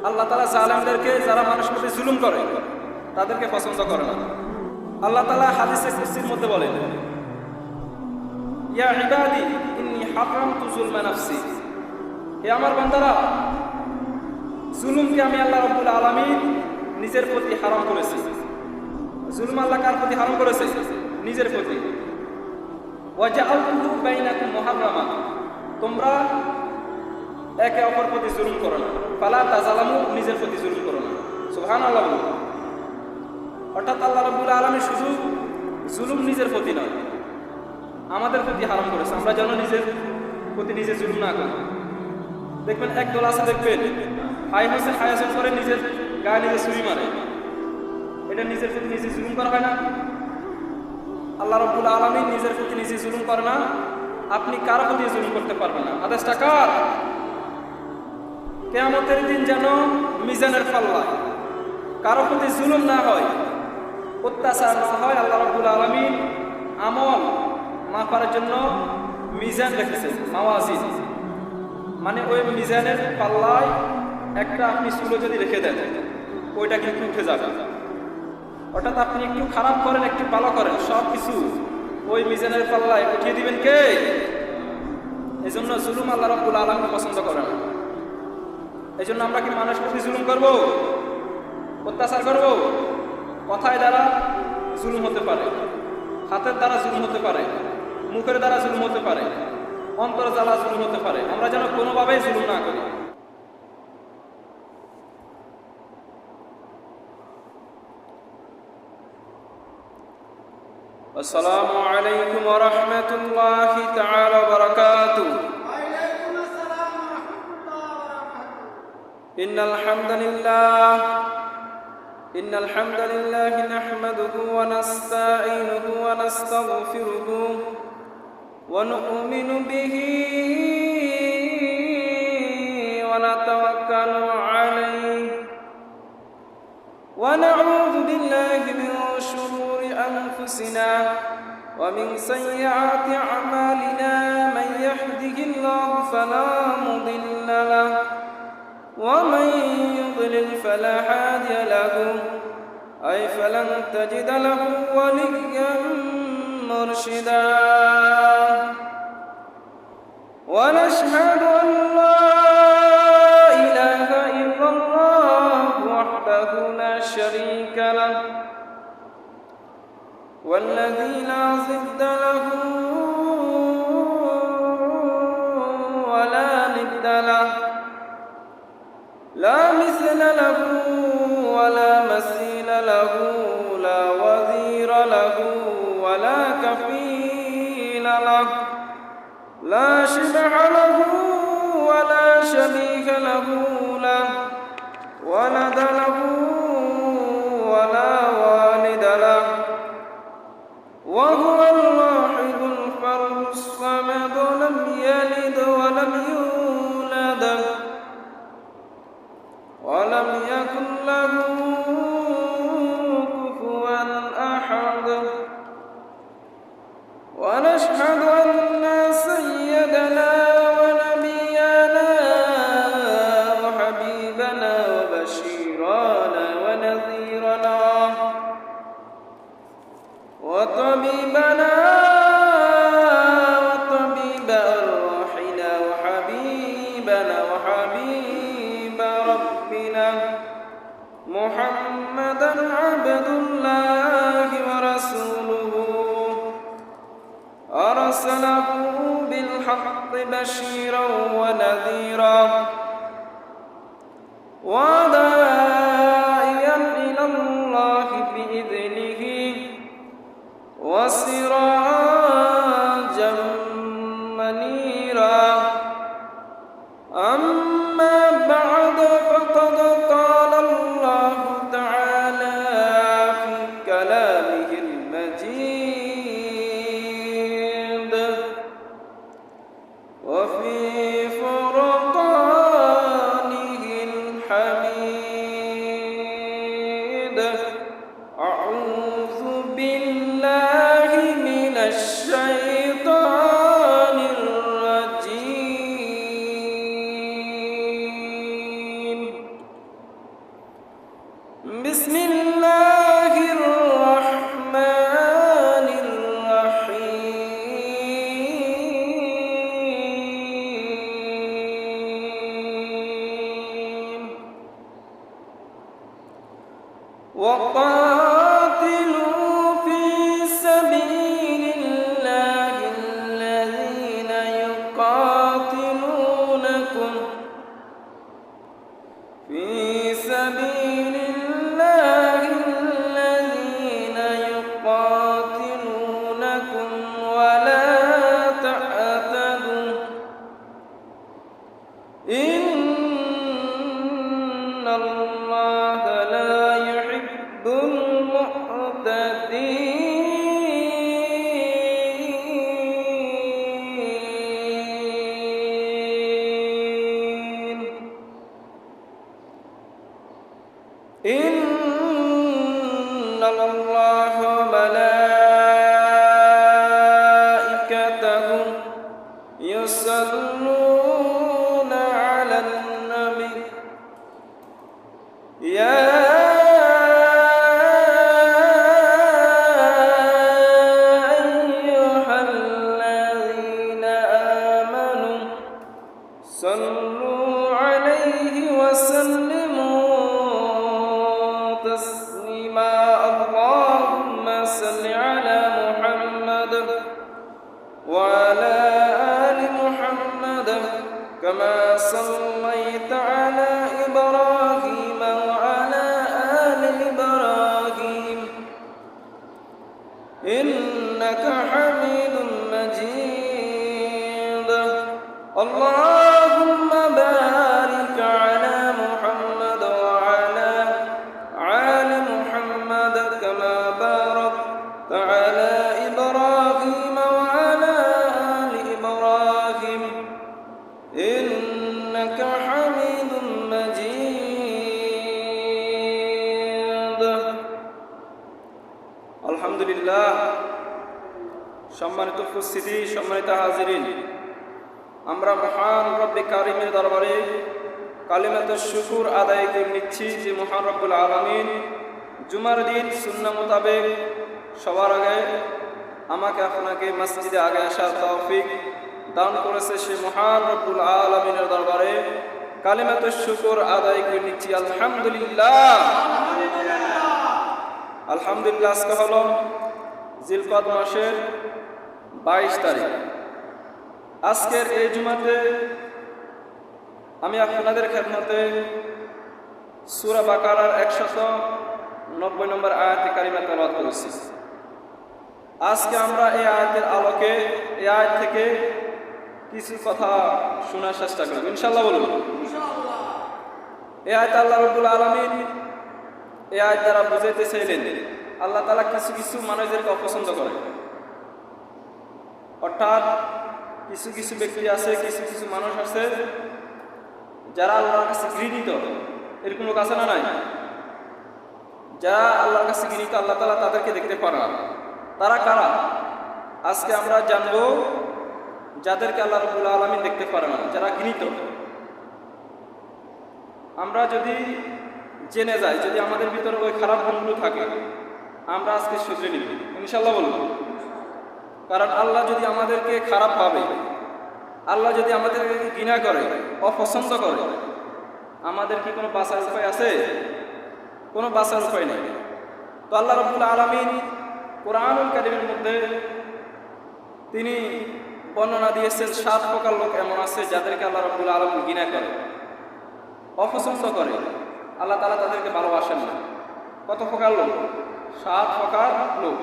আল্লাহ তাআলা জালেমদেরকে, যারা মানুষের প্রতি জুলুম করে তাদেরকে পছন্দ করে না। আল্লাহ তাআলা হাদিসে কুরসির মধ্যে বলেন, ইয়া ইবাদি ইন্নী হারামতু যুলমা নাফসি, হে আমার বান্দারা, জুলুমকে আমি আল্লাহ রাব্বুল আলামিন নিজের প্রতি হারাম করেছি। জুলুম আল্লাহ কার প্রতি হারাম করেছে? নিজের প্রতি। ওয়া জাআলতুহু বাইনাকুম মুহাররামা, তোমরা একে অপর প্রতি জুলুম করো না। ফালা তাজালামু, নিজের প্রতি জুলুম করো না। সুবহানাল্লাহ। অর্থাৎ আল্লাহ রাব্বুল আলামিন শুধু জুলুম নিজের প্রতি নয়, আমাদের প্রতি হারাম করেছে, আমরা যেন নিজের প্রতি নিজে জুলুম না করি। দেখবেন একদল আছে, দেখবেন হায়াসন করে নিজের গায়ে নিজে ছুরি মারে, এটা নিজের প্রতি নিজে জুলুম করা হয় না? আল্লাহ রাব্বুল আলামিন নিজের প্রতি নিজে জুলুম করে না, আপনি কারো প্রতি জুলুম করতে পারবেন না। আদেশটা কার? কিয়ামতের দিন যেন মিজানের পাল্লায় কারো প্রতি জুলুম না হয়, অত্যাচার না হয়। আল্লাহ রাব্বুল আলামিন আমল মাপার জন্য মিজান রেখেছেন, মাওয়াজিন, মানে ওই মিজানের পাল্লায় একটা আপনি চুলো যদি রেখে দেন, ওইটা কিন্তু উঠে যাবে। অর্থাৎ আপনি একটু খারাপ করেন, একটু ভালো করেন, সব কিছু ওই মিজানের পাল্লায় উঠিয়ে দিবেন কে? এই জন্য জুলুম আল্লাহ রাব্বুল আলামিন পছন্দ করেন। এই জন্য আমরা কি মানুষের প্রতি জুলুম করব, অত্যাচার করব? কথায় দ্বারা জুলুম হতে পারে, হাতের দ্বারা জুলুম হতে পারে, মুখের দ্বারা জুলুম হতে পারে, অন্তর জ্বালা জুলুম হতে পারে। আমরা যেন কোনোভাবেই জুলুম না করি। আসসালামু আলাইকুম ওয়া রাহমাতুল্লাহি তাআলা ওয়া বারাকাতুহু। ওয়ালাইকুম আসসালাম ওয়া রাহমাতুল্লাহি ওয়া বারাকাতুহু। ইন্নাল হামদালিল্লাহি নাহমাদুহু ওয়া নাস্তাঈনুহু ওয়া নাস্তাগফিরুহু ওয়া নু'মিনু বিহি ওয়া নাতাওয়াক্কালু আলাইহি ওয়া না'উযু বিল্লাহি মিন শুরুরি أنفسنا ومن سيئات أعمالنا من يهده الله فلا مضل له ومن يضلل فلا هادي له أي فلن تجد له وليا مرشدا ونشهد أن لا إله إلا الله وحده لا شريك له والذي لا ضد له ولا ند له لا مثل له ولا مثيل له لا وزير له ولا كفيل له لا شبه له ولا شبيه له له ولد له ولا والد له وهو الواحد الفرد الصمد لم يلد ولم يولد ولم يكن له كفوا أحد ونشهد أن سيدنا ونبينا وحبيبنا وبشيرنا ونذيرنا وطبيبنا وطبيب أرواحنا وحبيبنا وحبيب ربنا محمدا عبد الله ورسوله أرسله بالحق بشيرا ونذيرا وداعيا إلى الله بإذنه وسراجا منيرا أما بعد فقد قال الله تعالى في كلامه المجيد وفي فرقانه الحميد أعوذ بالله من الشيطان الرجيم বিসমিল্লাহির রহমানির রহিম وقاتلوا في سبيل الله الذين يقاتلونكم في سبيل الله الذين يقاتلونكم ولا تعتدوا إن الله لا يحب المعتدين إن الله وملائكته يصلون على النبي يا أيها الذين آمنوا صلوا عليه وسلموا تسليما اللهم صل على محمد وعلى آل محمد كما صليت على إبراهيم وعلى آل إبراهيم إنك حميد مجيد اللهم بارك على محمد وعلى آل محمد كما باركت على إبراهيم وعلى آل إبراهيم إنك حميد مجيد الحمد لله সম্মানিত উপস্থিতি সম্মানিত হাজিরিন আমরা মহান রব্বে কারিমের দরবারে কালিমাতুশ শুকর আদায় করে নিচ্ছি যে মহান রব্বুল আলামিন জুমার দিন সুন্নাহ মোতাবেক সবার আগে আমাকে আপনাকে মসজিদে আগে আসার তৌফিক দান করেছে সেই মহান রব্বুল আলামিনের দরবারে কালিমাতুশ শুকর আদায় করে নিচ্ছি আলহামদুলিল্লাহ আলহামদুলিল্লাহ আজকে হলো জিলকদ মাসের 22 তারিখ আজকের এই জুমাতে আমি আপনাদের খেদমতে সূরা বাকারার 190 নম্বর আয়াতে কারিমা তেলাওয়াত করেছি। আজকে আমরা এই আয়াতের আলোকে এই আয়াত থেকে কিছু কথা শোনার চেষ্টা করব ইনশাআল্লাহ। বলুন ইনশাআল্লাহ। এই আয়াত আল্লাহ রাব্বুল আলামিন এই আয়াত দ্বারা বুঝাইতে চাইলেন আল্লাহ তাআলা কিছু কিছু মানুষদেরকে অপছন্দ করেন, অর্থাৎ কিছু কিছু ব্যক্তি আছে, কিছু কিছু মানুষ আছে যারা আল্লাহর কাছে ঘৃণিত। এরকম লোক আছে না নাই? যারা আল্লাহর কাছে ঘৃণিত, আল্লাহ তাআলা তাদেরকে দেখতে পারে না। তারা কারা? আজকে আমরা জানবো যাদেরকে আল্লাহ রাব্বুল আলামিন দেখতে পারে না, যারা ঘৃণিত। আমরা যদি জেনে যাই, যদি আমাদের ভিতরে ওই খারাপ গুণগুলো থাকে, আমরা আজকে শুধরে নিব ইনশাআল্লাহ। বলবো কারণ আল্লাহ যদি আমাদেরকে খারাপ ভাবে, আল্লাহ যদি আমাদেরকে ঘৃণা করে, অপছন্দ করে, আমাদের কি কোনো বাঁচার উপায় আছে? কোনো বাঁচার উপায় নেই। তো আল্লাহ রাব্বুল আলামিন কোরআনুল কারীমের মধ্যে তিনি বর্ণনা দিয়েছেন 7 প্রকার লোক এমন আছে যাদেরকে আল্লাহ রাব্বুল আলামিন ঘৃণা করে, অপছন্দ করে, আল্লাহ তাআলা তাদেরকে ভালোবাসেন না। কত প্রকার লোক? 7 প্রকার লোক।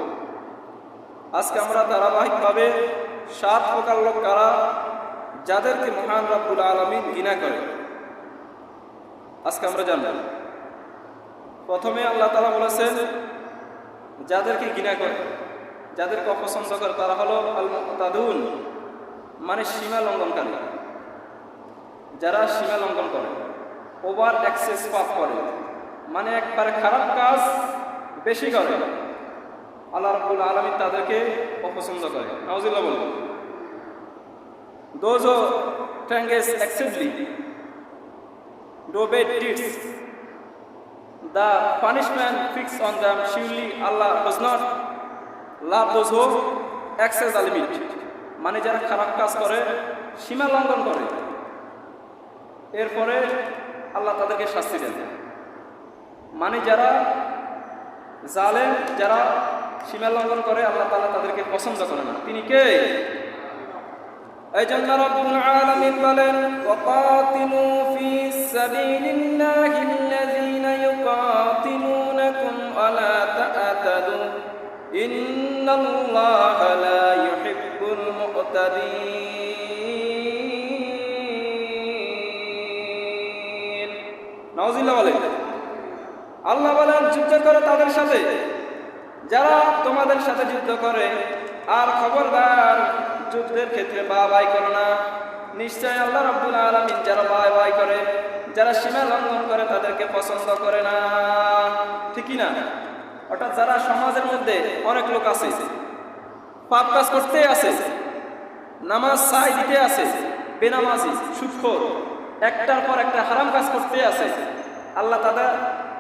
আজকে আমরা ধারাবাহিকভাবে 7 প্রকার লোক কারা, যাদেরকে মহান রব্বুল আলামিন ঘৃণা করে, আজকে আমরা জানব। প্রথমে আল্লাহ তাআলা বলেছেন যাদেরকে ঘৃণা করে, যাদেরকে অপছন্দ করে, তারা হলো আল মুতাদুন, মানে সীমা লঙ্ঘনকারী। যারা সীমা লঙ্ঘন করে, ওভার এক্সেস পাপ করে, মানে একবার খারাপ কাজ বেশি করে, আল্লাহ রাব্বুল আলামিন তাদেরকে অপছন্দ করে। নাউজুবিল্লাহ বলুন। Those who transgress excessively, do bad deeds, the punishment fixed on them, surely Allah does not love those who excess the limit. মানে যারা খারাপ কাজ করে, সীমা লঙ্ঘন করে, এরপরে আল্লাহ তাদেরকে শাস্তি দেন। মানে যারা জালেম, যারা সীমা লঙ্ঘন করে, আল্লাহ তাআলা তাদেরকে পছন্দ করে না। তিনি কে? এই জন্য রব্বুল আলামিন বলেন, ওয়াকাতিলু ফি সাবিলিল্লাহিল্লাযীনা ইউকাতিলুনাকুম ওয়ালা তা'তাদু ইন্নাল্লাহা লা ইউহিব্বুল মু'তাদিন। নাউযুবিল্লাহ বলেন। আল্লাহ বলেন, যুদ্ধ করো তাদের সাথে যারা তোমাদের সাথে যুদ্ধ করে, আর খবরদার যুদ্ধের ক্ষেত্রে বাই করো না। নিশ্চয় আল্লাহ রাব্বুল আলামিন যারা বাই করে, যারা সীমা লঙ্ঘন করে, তাদেরকে পছন্দ করে না। ঠিকই না? অর্থাৎ যারা সমাজের মধ্যে অনেক লোক আছে, পাপ কাজ করতে আছে, নামাজ ছাই দিতে আছে, বেনামাজি, সুদখোর, একটার পর একটা হারাম কাজ করতে আছে, আল্লাহ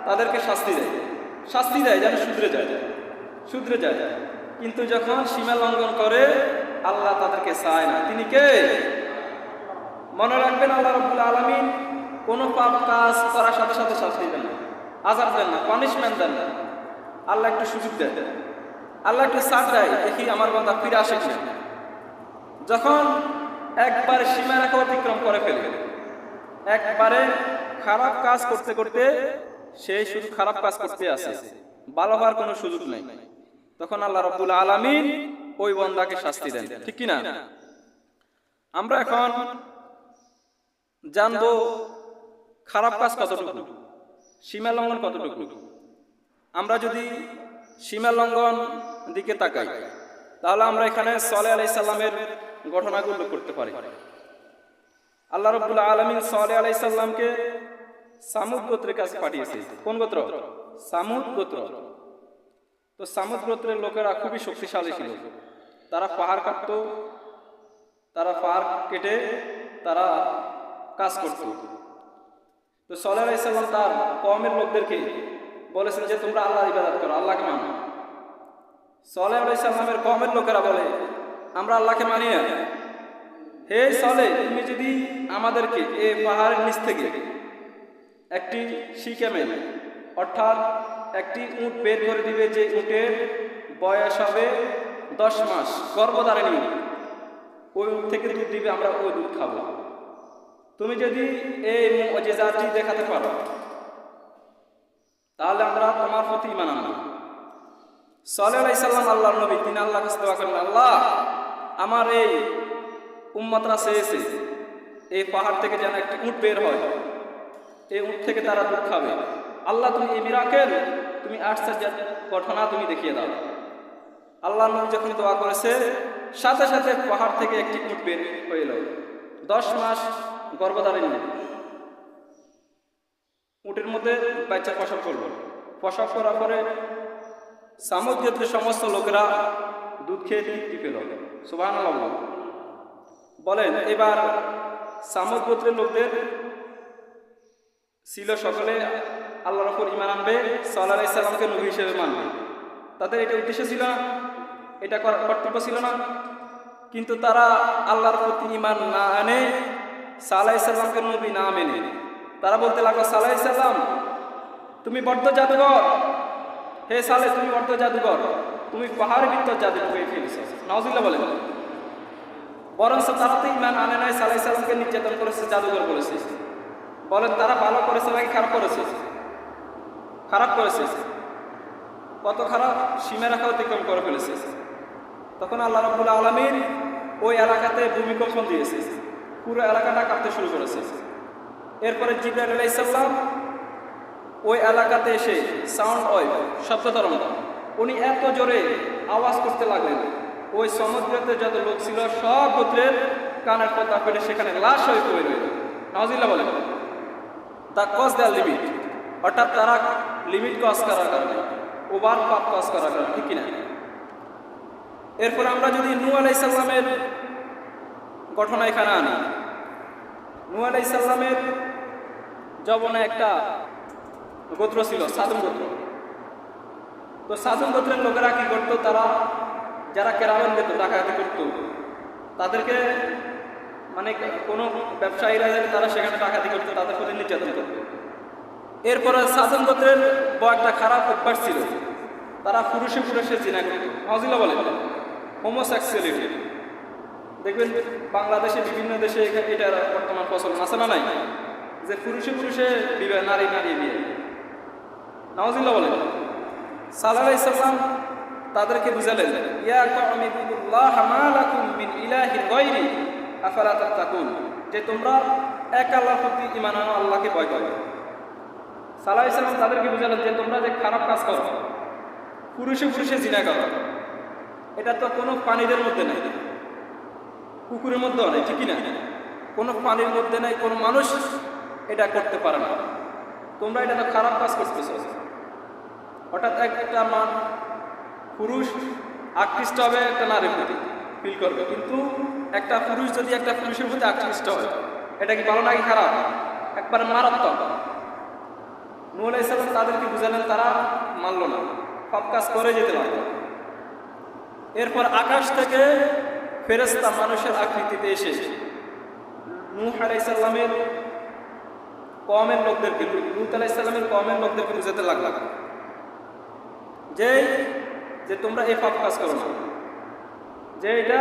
তাদেরকে শাস্তি দেয় যেন শুধরে যায়। কিন্তু যখন সীমা লঙ্ঘন করে, আল্লাহ তাদেরকে চায় না। তিনি কে? মনে রাখবেন, আল্লাহ রাব্বুল আলামিন কোনো পাপ কাজ করার সাথে সাথে শাস্তি দেন না, আযাব দেন না, পানিশমেন্ট দেন না। আল্লাহ একটু সুযোগ দেয়, আল্লাহ একটু ছাড় দেয়, দেখি আমার বান্দা ফিরে আসে কিনা। যখন একবার সীমা রেখা অতিক্রম করে ফেলে, একবারে খারাপ কাজ করতে করতে সে শুধু খারাপ কাজ করতে আসে, ভালো হওয়ার কোনো সুযোগ নেই, তখন আল্লাহ রাব্বুল আলামিন ওই বান্দাকে শাস্তি দেন। ঠিক কি না? আমরা এখন জানবো খারাপ কাজ কতটুকু, সীমা লঙ্ঘন কতটুকু। আমরা যদি সীমা লঙ্ঘন দিকে তাকাই, তাহলে আমরা এখানে সালেহ আলাইহিস সালামের ঘটনাগুলো উল্লেখ করতে পারি। আল্লাহ রাব্বুল আলামিন সালেহ আলাইহিস সালামকে সামুদ গোত্রের কাছে পাঠিয়েছে। কোন গোত্র? সামুদ গোত্র। তো সামুদ গোত্রের লোকেরা খুবই শক্তিশালী ছিল। তারা পাহাড় কাটত, তারা পাহাড় কেটে তারা কাজ করত। তো সালেহ আলাইহিস সালাম তার কওমের লোকদেরকে বলেছেন যে তোমরা আল্লাহর ইবাদত করো, আল্লাহকে মানো। সালেহ আলাইহিস সালামের কওমের লোকেরা বলে, আমরা আল্লাহকে মানি না। হে সালেহ, তুমি যদি আমাদেরকে এই পাহাড়ের নিচ থেকে একটি শিকামেল, অর্থাৎ একটি উট বের করে দিবে, যে উটের বয়স হবে 10 মাস, গর্ভধারিণী, ওই উট থেকে দুধ দিবে, আমরা ওই দুধ খাবো। তুমি যদি এই মুজিজাটি দেখাতে পারো, তাহলে আমরা তোমার প্রতি ঈমান আনবো। সালেহ আলাইহিস সালাম আল্লাহর নবী, তিনি আল্লাহর কাছে দোয়া করেন, আল্লাহ আমার এই উম্মতরা চেয়েছে এই পাহাড় থেকে যেন একটি উট বের হয়, এই উট থেকে তারা দুধ খাবে। আল্লাহ তুমি এই মিরাকেল, তুমি আশ্চর্যের ঘটনা তুমি দেখিয়ে দাও। আল্লাহ নবী যখন দোয়া করেছে, সাথে সাথে পাহাড় থেকে একটি উট বের হয়ে এলো, 10 মাস গর্ভধারিণী। উটের মধ্যে বাচ্চা প্রসব করলো। প্রসব করার পরে সামুদ গোত্রের সমস্ত লোকেরা দুধ খেয়ে তৃপ্তি পেল। সুবহানাল্লাহ বলেন। এবার সামুদ গোত্রের লোকদের ছিল সকলে আল্লাহর উপর ঈমান আনবে, সালেহ আলাইহিস সালামকে নবী হিসেবে মানবে। তাদের এটা উদ্দেশ্য ছিল না, এটা কর্তব্য ছিল না। কিন্তু তারা আল্লাহর প্রতি ঈমান না আনে, সালেহ আলাইহিস সালামকে নবী না মেনে তারা বলতে লাগলো, সালেহ আলাইহিস সালাম তুমি বড্ড জাদুঘর, হে সালেহ তুমি বড্ড জাদুঘর, তুমি পাহাড়ের ভিতর জাদু করে ফেলেছো। নাউজুবিল্লাহ বলেন। বরং তারা তো ঈমান আনে নাই, সালেহ আলাইহিস সালামকে নির্যাতন করেছে, জাদুঘর করেছে। বলেন তারা ভালো করেছে নাকি খারাপ করেছে? খারাপ করেছে। কত খারাপ, সীমা রেখা অতিক্রম করে ফেলেছে। তখন আল্লাহ রাব্বুল আলামিন ওই এলাকাতে ভূমিকম্পন দিয়েছে, পুরো এলাকাটা কাঁপতে শুরু করেছে। এরপরে জিবরাইল আলাইহিস সালাম ওই এলাকাতে এসে সাউন্ড ওয়েভ, শব্দ তরঙ্গ, উনি এত জোরে আওয়াজ করতে লাগলেন, ওই সমুদ্রতে যত লোক ছিল সব গোত্রের কানের পর্দা ফেটে সেখানে লাশ হয়ে পড়ে রইল। নাউজুবিল্লাহ বলেন। তা ক্রস দেয়ার লিমিট, অর্থাৎ তারা লিমিট ক্রস করার কারণে, ওভার পাপ ক্রস করার কারণে। ঠিক কিনা? এরপর আমরা যদি নূহ আলাইহিস সালামের ঘটনা এখানে আনি, নূহ আলাইহিস সালামের যৌবনে একটা গোত্র ছিল, সাদুম গোত্র। তো সাদুম গোত্রের লোকেরা কি করতো, তারা যারা কেরামেন দিত, ডাকাতি করতো, তাদেরকে মানে কোনো ব্যবসায়ীরা তারা সেখানে ডাকাতি করতো, তাদের প্রতি নির্যাতন করতো। এরপরে সাদুম গোত্রের একটা খারাপ অভ্যাস ছিল, তারা পুরুষে পুরুষে জিনা করত। নজিলা বলে হোমোসেক্সুয়ালিটি। দেখবেন বাংলাদেশে বিভিন্ন দেশে এটা বর্তমান প্রচলন আছে না নাই, যে পুরুষে পুরুষে বিবাহ, নারী নারী বিয়ে। নজিলা বলে সাল্লাল্লাহু আলাইহি সাল্লাম তাদেরকে বুঝালেন, ইয়া কওমি ইবুদুল্লাহ মা লাকুম মিন ইলাহিন গায়রি আফালা তাত্তাকুন, যে তোমরা এক আল্লাহর প্রতি ঈমান আনো, আল্লাহকে ভয় করো। সাল্লাল্লাহু আলাইহি সাল্লাম তাদেরকে বুঝালেন যে তোমরা যে খারাপ কাজ করো, পুরুষে পুরুষে জিনা করো, এটা তো কোনো পানিদের মধ্যে নাই, পুকুরের মধ্যেও নেই, ঠিকই না? কোনো পানির মধ্যে নাই, কোনো মানুষ এটা করতে পারে না। তোমরা এটা তো খারাপ কাজ করতেছ। হঠাৎ একটা পুরুষ আকৃষ্ট হবে একটা নারীর প্রতি, ফিল করবে, কিন্তু একটা পুরুষ যদি একটা পুরুষের প্রতি আকৃষ্ট হয়, এটা কি ভালো নাকি খারাপ? একবার মারাত্মক। নূহ আলাইহিস সালাম তাদেরকে বুঝালেন, তারা মানল না, পাপ কাজ করে যেতে লাগলো। এরপর আকাশ থেকে ফেরেশতা মানুষের আকৃতিতে এসে নূহ আলাইহিস সালামের কওমের লোকদেরকে, লূত আলাইহিস সালামের কওমের লোকদেরকে বুঝাতে লাগলো যে তোমরা এই পাপ কাজ করো না, যে এটা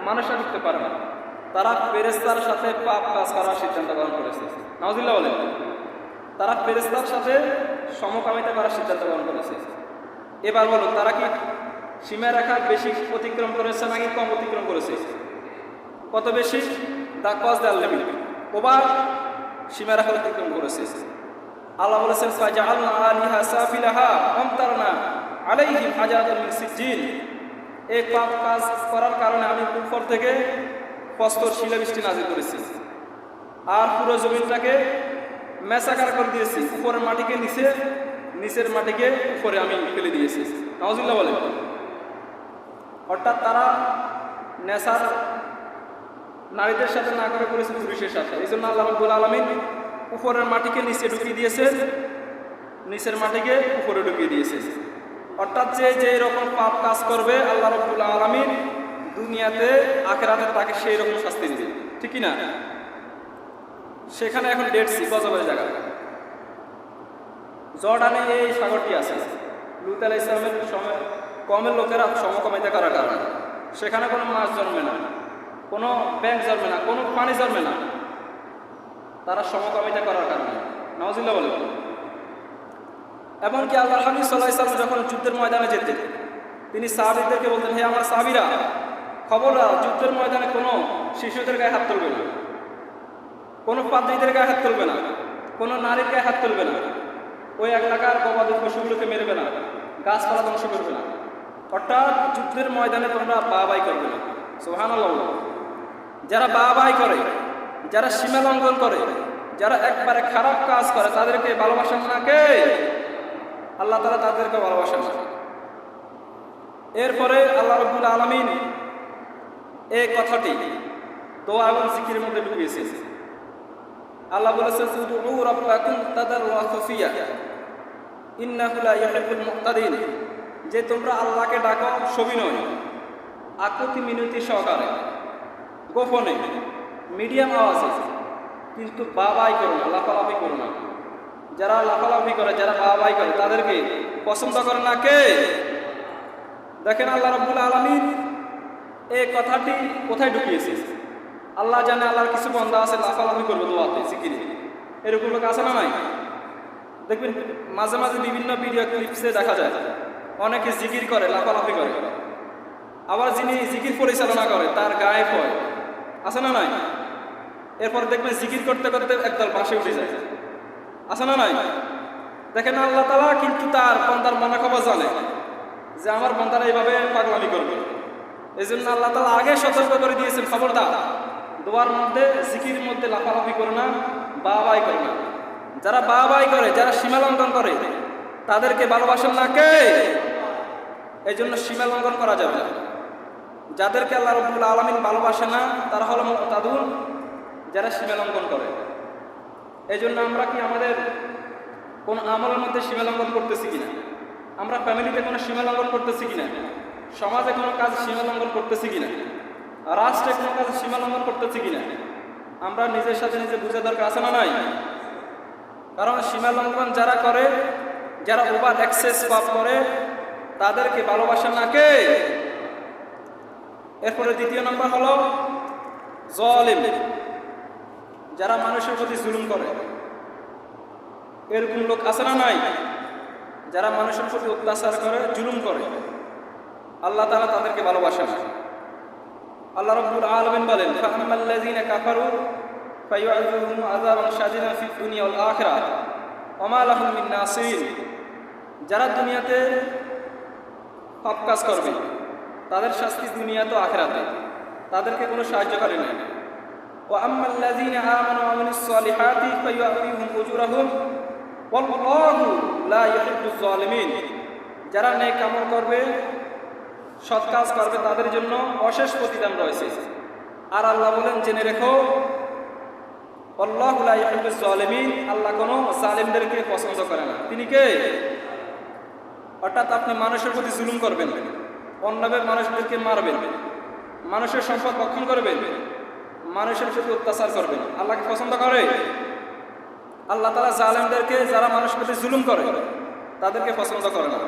মানুষরা করতে পারে না। তারা ফেরেশতার সাথে পাপ কাজ করার সিদ্ধান্ত গ্রহণ করেছে। নাউজুবিল্লাহ বলেন, তারা ফেরেশতার সাথে সমকামিতা করার সিদ্ধান্ত গ্রহণ করেছে। এবার বলুন, তারা কি সীমা রেখা বেশি অতিক্রম করেছে নাকি কম অতিক্রম করেছে? কত বেশি? দা কজ দ্য লিমিট, ওভার সীমা রেখা অতিক্রম করেছে। আল্লাহ বলেছেন, ফাজআলনা আলিহা সাফিলাহা আমতারনা আলাইহিম হাজারাতাম মিন সিজ্জিল, এই পাপ কাজ করার কারণে আমি উপর থেকে প্রস্তর শিলাবৃষ্টি নাযিল করেছি, আর পুরো জমিনটাকে মেসাকার করে দিয়েছি, উপরের মাটিকে নিচে, নিচের মাটিকে উপরে আমি ফেলে দিয়েছি। নাউজুবিল্লাহ বলেন। অর্থাৎ তারা নেশার নারীদের সাথে না করে করেছে পুরুষের সাথে। এই জন্য আল্লাহ রাব্বুল আলামিন উপরের মাটিকে নিচে ঢুকিয়ে দিয়েছেন, নিচের মাটিকে উপরে ঢুকিয়ে দিয়েছে। অর্থাৎ যে এরকম পাপ কাজ করবে, আল্লাহ রাব্বুল আলামিন দুনিয়াতে আখিরাতে তাকে সেই রকম শাস্তি দিবে, ঠিক কি না? সেখানে এখন ডেড সি, গজবের জায়গা। জর্ডানে এই সাগরটি আছে, লূত আলাইহিস সালামের সময় কমের লোকেরা সমকামিতা করার কারণে সেখানে কোনো মাছ জন্মে না, কোনো ব্যাঙ জন্মে না, কোনো পানি জন্মে না, তারা সমকামিতা করার কারণে। নাউজুবিল্লাহ বলেন। এমনকি আল্লাহর হাবিব সাল্লাল্লাহু আলাইহি ওয়াসাল্লাম যখন যুদ্ধের ময়দানে যেতেন, তিনি সাহাবীদেরকে বলতেন, হে আমার সাহাবীরা, খবরদার যুদ্ধের ময়দানে কোনো শিশুদের গায়ে হাত তুলবে না, কোনো পাদ্রীদের গায়ে হাত তুলবে না, কোনো নারীর গায়ে হাত তুলবে না, ওই এলাকার গবাদি পশুগুলোকে মেরবে না, গাছপালা ধ্বংস করবে না। অর্থাৎ যুদ্ধের ময়দানে তোমরা বাবাই করবে না। সুবহানাল্লাহ। যারা বাবাই করে, যারা সীমা লঙ্ঘন করে, যারা একবারে খারাপ কাজ করে, তাদেরকে ভালোবাসেন না কে? আল্লাহ তাআলা তাদেরকে ভালোবাসেন না। এরপরে আল্লাহ রাব্বুল আলামিন এই কথাটি দোয়া এবং জিকিরের মধ্যে ঢুকিয়েছে। আল্লাহ বলেছেন, উদউ রাব্বাকুম তাদাররুআ খুফিয়া ইন্নাহু লা ইউহিব্বুল মুহতাদিন, যে তোমরা আল্লাহকে ডাকো সবিনয়, আকুতি মিনতি সহকারে, গোপনে, মিডিয়াম আওয়াজে, কিন্তু বাবাই করো না, লাফালাফি করো না। যারা লাফালাফি করে, যারা বাবাই করে, তাদেরকে পছন্দ করে না কে? দেখেন আল্লাহ রাব্বুল আলামিন এই কথাটি কোথায় ঢুকিয়েছে? আল্লাহ জানে আল্লাহর কিছু বান্দা আছে লাফালাফি করবে দোয়াতে, জিকিরে, এরকম লোক আছে না নাই? দেখবেন মাঝে মাঝে বিভিন্ন ভিডিও ক্লিপসে দেখা যায় অনেকে জিকির করে, লাফালাফি করে, আবার যিনি জিকির পরিচালনা করে তার গায়েব হয়, আছে না নাই? এরপর দেখবেন জিকির করতে করতে একদল বাসে উঠে যায়, আছে না নাই? দেখেন আল্লাহ তাআলা কিন্তু তার বান্দার মনে খবর জানে যে আমার বান্দারা এইভাবে পাগলামি করবে। এই জন্য আল্লাহ তাআলা আগে সতর্ক করে দিয়েছেন, খবরদার দোয়ার মধ্যে, জিকির মধ্যে লাফালাফি করে না, বাবাই করে না। যারা বাবাই করে, যারা সীমা লঙ্ঘন করে, তাদেরকে ভালোবাসেন না কে? এই জন্য সীমা লঙ্ঘন করা যাবে না। যাদেরকে আল্লাহ রাব্বুল আলামিন ভালোবাসে না, তারা হলো মুতাদুন, যারা সীমা লঙ্ঘন করে। এই জন্য আমরা কি আমাদের কোন আমলের মধ্যে সীমা লঙ্ঘন করতেছি কিনা, আমরা ফ্যামিলিতে কোনো সীমা লঙ্ঘন করতেছি কিনা, সমাজে কোনো কাজ সীমা লঙ্ঘন করতেছি কিনা, রাষ্ট্রে কোনো কাজ সীমা লঙ্ঘন করতেছি কিনা, আমরা নিজের সাথে নিজে বুঝে দরকার আছে না নাই? কারণ সীমা লঙ্ঘন যারা করে, যারা ওভার এক্সেস পাপ করে, তাদেরকে ভালোবাসেন না কে? এরপরে দ্বিতীয় নম্বর হলো জালিম, যারা মানুষের প্রতি জুলুম করে। এরকম লোক আছে না নাই? যারা মানুষের প্রতি অত্যাচার করে, জুলুম করে, আল্লাহ তাআলা তাদেরকে ভালোবাসেন না। আল্লাহ রাব্বুল আলামিন বলেন, ফাআম্মাল্লাযীনা কাফারু ফায়ু'যিবুহুম আযাবান শাদীদান ফিদ দুনিয়া ওয়াল আখিরাহ ওয়া মা লাহুম মিন নাসির। যারা দুনিয়াতে পাপ কাজ করবে তাদের শাস্তি দুনিয়াতে ও আখিরাতে, তাদেরকে কোনো সাহায্যকারী নেই। ওয়া আম্মাল্লাযীনা আমানু ওয়া আমিলুস সালিহাতি ফায়ু'তিহিম উজুরাহুম ওয়াল্লাহু লা ইউহিব্বুজ জালিমিন। যারা নেক আমল করবে, সৎ কাজ করবে, তাদের জন্য অশেষ প্রতিদান রয়েছে। আর আল্লাহ বলেন, জেনে রেখো, আল্লাহু লা ইউহিব্বুজ জালিমিন, আল্লাহ কোনো জালিমদেরকে পছন্দ করে না। তিনি কে? অর্থাৎ আপনি মানুষের প্রতি জুলুম করবেন, অন্যভাবে মানুষদেরকে মারবেন, মানুষের সম্পদ ভক্ষণ করবেন, মানুষের প্রতি অত্যাচার করবেন, আল্লাহকে পছন্দ করে? আল্লাহ তাআলা জালিমদেরকে, যারা মানুষের প্রতি জুলুম করে, তাদেরকে পছন্দ করে না।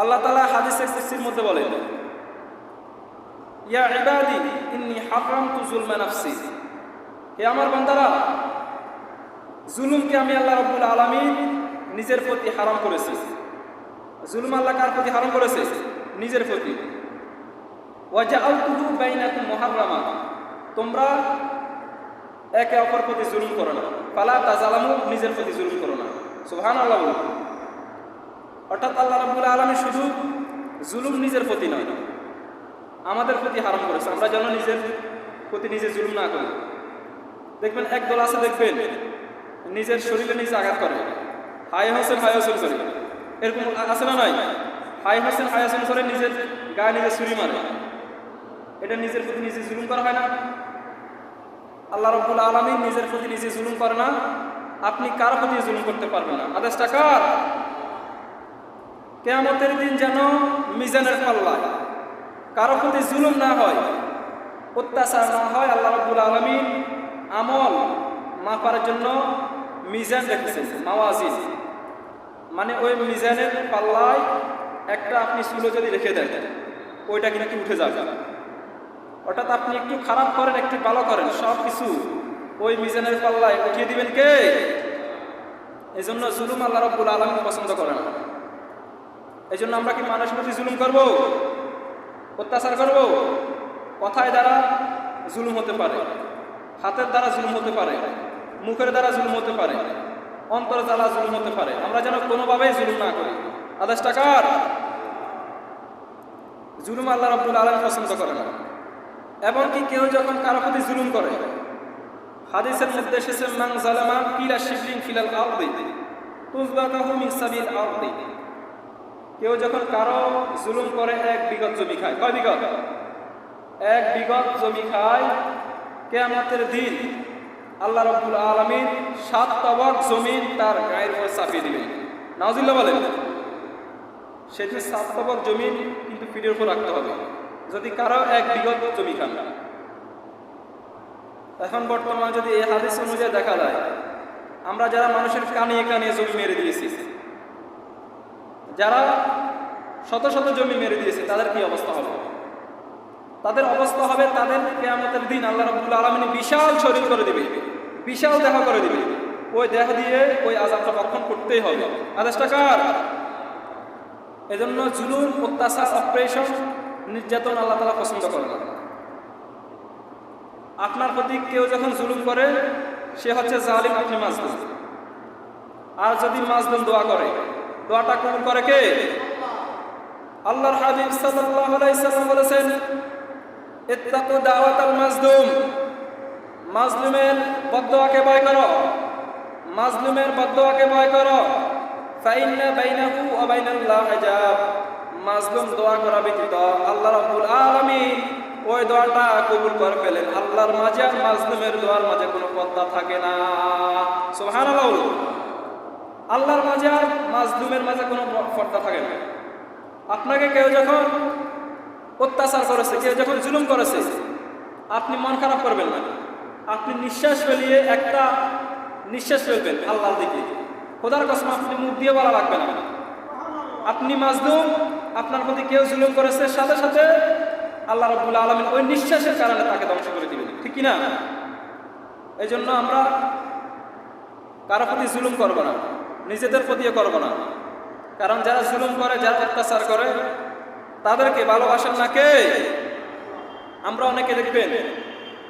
আল্লাহ তাআলা হাদিসে কুদসির মধ্যে বলেন, ইয়া ইবাদি ইন্নী হারামতু যুলমা নাফসি, হে আমার বান্দারা, জুলুমকে আমি আল্লাহ রাব্বুল আলামিন নিজের প্রতি হারাম করেছি। জুলুম আল্লাহ কার প্রতি হারাম করেছে? নিজের প্রতি। ওয়া জাআলতুহু বাইনাকুম মুহাররামা, তোমরা একে অপর প্রতি জুলুম করো না। ফালা তাজালামু, নিজের প্রতি জুলুম করো না। সুবহানাল্লাহ। অর্থাৎ আল্লাহ রাব্বুল আলামিন শুধু জুলুম নিজের প্রতি নয়, আমাদের প্রতি হারাম করেছে, আমরা যেন নিজের প্রতি নিজে জুলুম না করি। দেখবেন একদল আছে, দেখবেন নিজের শরীরে নিজে আঘাত করে, হাই হোসেন হাই হোসেন করে, এরকম আছে না নাই? হাই হোসেন হাই হোসেন করে নিজের গায়ে নিজে ছুরি মারে, এটা নিজের প্রতি নিজে জুলুম করা হয় না? আল্লাহ রাব্বুল আলামিন নিজের প্রতি নিজে জুলুম করে না, আপনি কার প্রতি জুলুম করতে পারবেন না। আদেশটা কার? কিয়ামতের দিন যেন মিজানের পাল্লায় কারো প্রতি জুলুম না হয়, অত্যাচার না হয়, আল্লাহ রাব্বুল আলামিন আমল মাপার জন্য মিজান রেখেছেন, মাওয়াজিন। মানে ওই মিজানের পাল্লায় একটা আপনি চুলো যদি রেখে দেন, ওইটা কিন্তু উঠে যাবে। অর্থাৎ আপনি একটু খারাপ করেন, একটু ভালো করেন, সব কিছু ওই মিজানের পাল্লায় উঠিয়ে দিবেন কে? এই জন্য জুলুম আল্লাহ রাব্বুল আলামিন পছন্দ করেন না। এই জন্য আমরা কি মানুষের প্রতি জুলুম করব, অত্যাচার করব? কথায় দ্বারা জুলুম হতে পারে, হাতের দ্বারা জুলুম হতে পারে, মুখের দ্বারা জুলুম হতে পারে, অন্তর দ্বারা জুলুম হতে পারে। আমরা যেন কোনোভাবেই জুলুম না করি। আদেশটা কার? জুলুম আল্লাহ রাব্বুল আলামিন পছন্দ করে না। এমনকি কেউ যখন কারো প্রতি জুলুম করে, হাদিসের মধ্যে এসেছে, মান যালামা কিলা শিবরিন ফিলাল আরদি তুযবাকাহু মিন সাবিল আরদি। কেউ যখন কারো জুলুম করে, এক বিঘত জমি খায়। কয় বিঘত? এক বিঘত জমি খায়। কিয়ামতের দিন আল্লাহ রাব্বুল আলামিন 7 তবক জমিন তার গায়ের উপর চাপিয়ে দিবেন। নাউজুবিল্লাহ বলেন। সেটি 7 তবক জমিন কিন্তু পিঠের উপর রাখতে হবে যদি কারো এক বিঘত জমি খান। এখন বর্তমানে যদি এই হাদিস অনুযায়ী দেখা যায়, আমরা যারা মানুষের কানিয়ে কানিয়ে জমি মেরে দিয়েছি, যারা শত শত জমি মেরে দিয়েছে, তাদের কি অবস্থা হবে? তাদের অবস্থা হবে, তাদের কিয়ামতের দিন আল্লাহ রাব্বুল আলামিন বিশাল শরীর করে দিবে, বিশাল দেহ করে দিবে। ওই দেহ দিয়ে ওই আযাবটা ভক্ষণ করতেই হবে। আদেশটা কার? এজন্য জুলুম, অত্যাচার, অপ্রেশন, নির্যাতন আল্লাহ তাআলা পছন্দ করে না। আপনার প্রতি কেউ যখন জুলুম করে, সে হচ্ছে জালিম, আপনি মাজলুম। আর যদি মাজলুম দোয়া করে, দোয়াটা কবুল করে কে? আল্লাহর হাবিব সাল্লাল্লাহু আলাইহি সাল্লাম বলেছেন, ইত্তাকু দাওয়াতাল মাজলুম, মাজলুমের বদদোয়াকে ভয় করো, মাজলুমের বদদোয়াকে ভয় করো। ফাইন্না বাইনাহু ওয়া বাইনাল্লাহি হিজাব, মাজলুম দোয়া করা ব্যতীত আল্লাহ রাব্বুল আলামিন ওই দোয়াটা কবুল করে ফেলেন। আল্লাহর মাঝে আর মাজলুমের দোয়ার মাঝে কোনো পর্দা থাকে না। সুবহানাল্লাহ। আল্লাহর মাঝে আর মাজলুমের মাঝে কোনো পর্দা থাকে না। আপনাকে কেউ যখন অত্যাচার করেছে, কেউ যখন জুলুম করেছে, আপনি মন খারাপ করবেন না। আপনি নিঃশ্বাস ফেলিয়ে একটা নিঃশ্বাস ফেলবেন আল্লাহর দিকে। খোদার কসম আপনি মুখ দিয়ে বলা লাগবে না আপনি মাজলুম, আপনার প্রতি কেউ জুলুম করেছে, সাথে সাথে আল্লাহ রাব্বুল আলামিন ওই নিঃশ্বাসের কারণে তাকে ধ্বংস করে দিবেন, ঠিক কি না? এই জন্য আমরা কারো প্রতি জুলুম করব না, নিজেদের প্রতিও করব না। কারণ যারা জুলুম করে, যারা অত্যাচার করে, তাদেরকে ভালোবাসেন না কে? আমরা অনেকে দেখবেন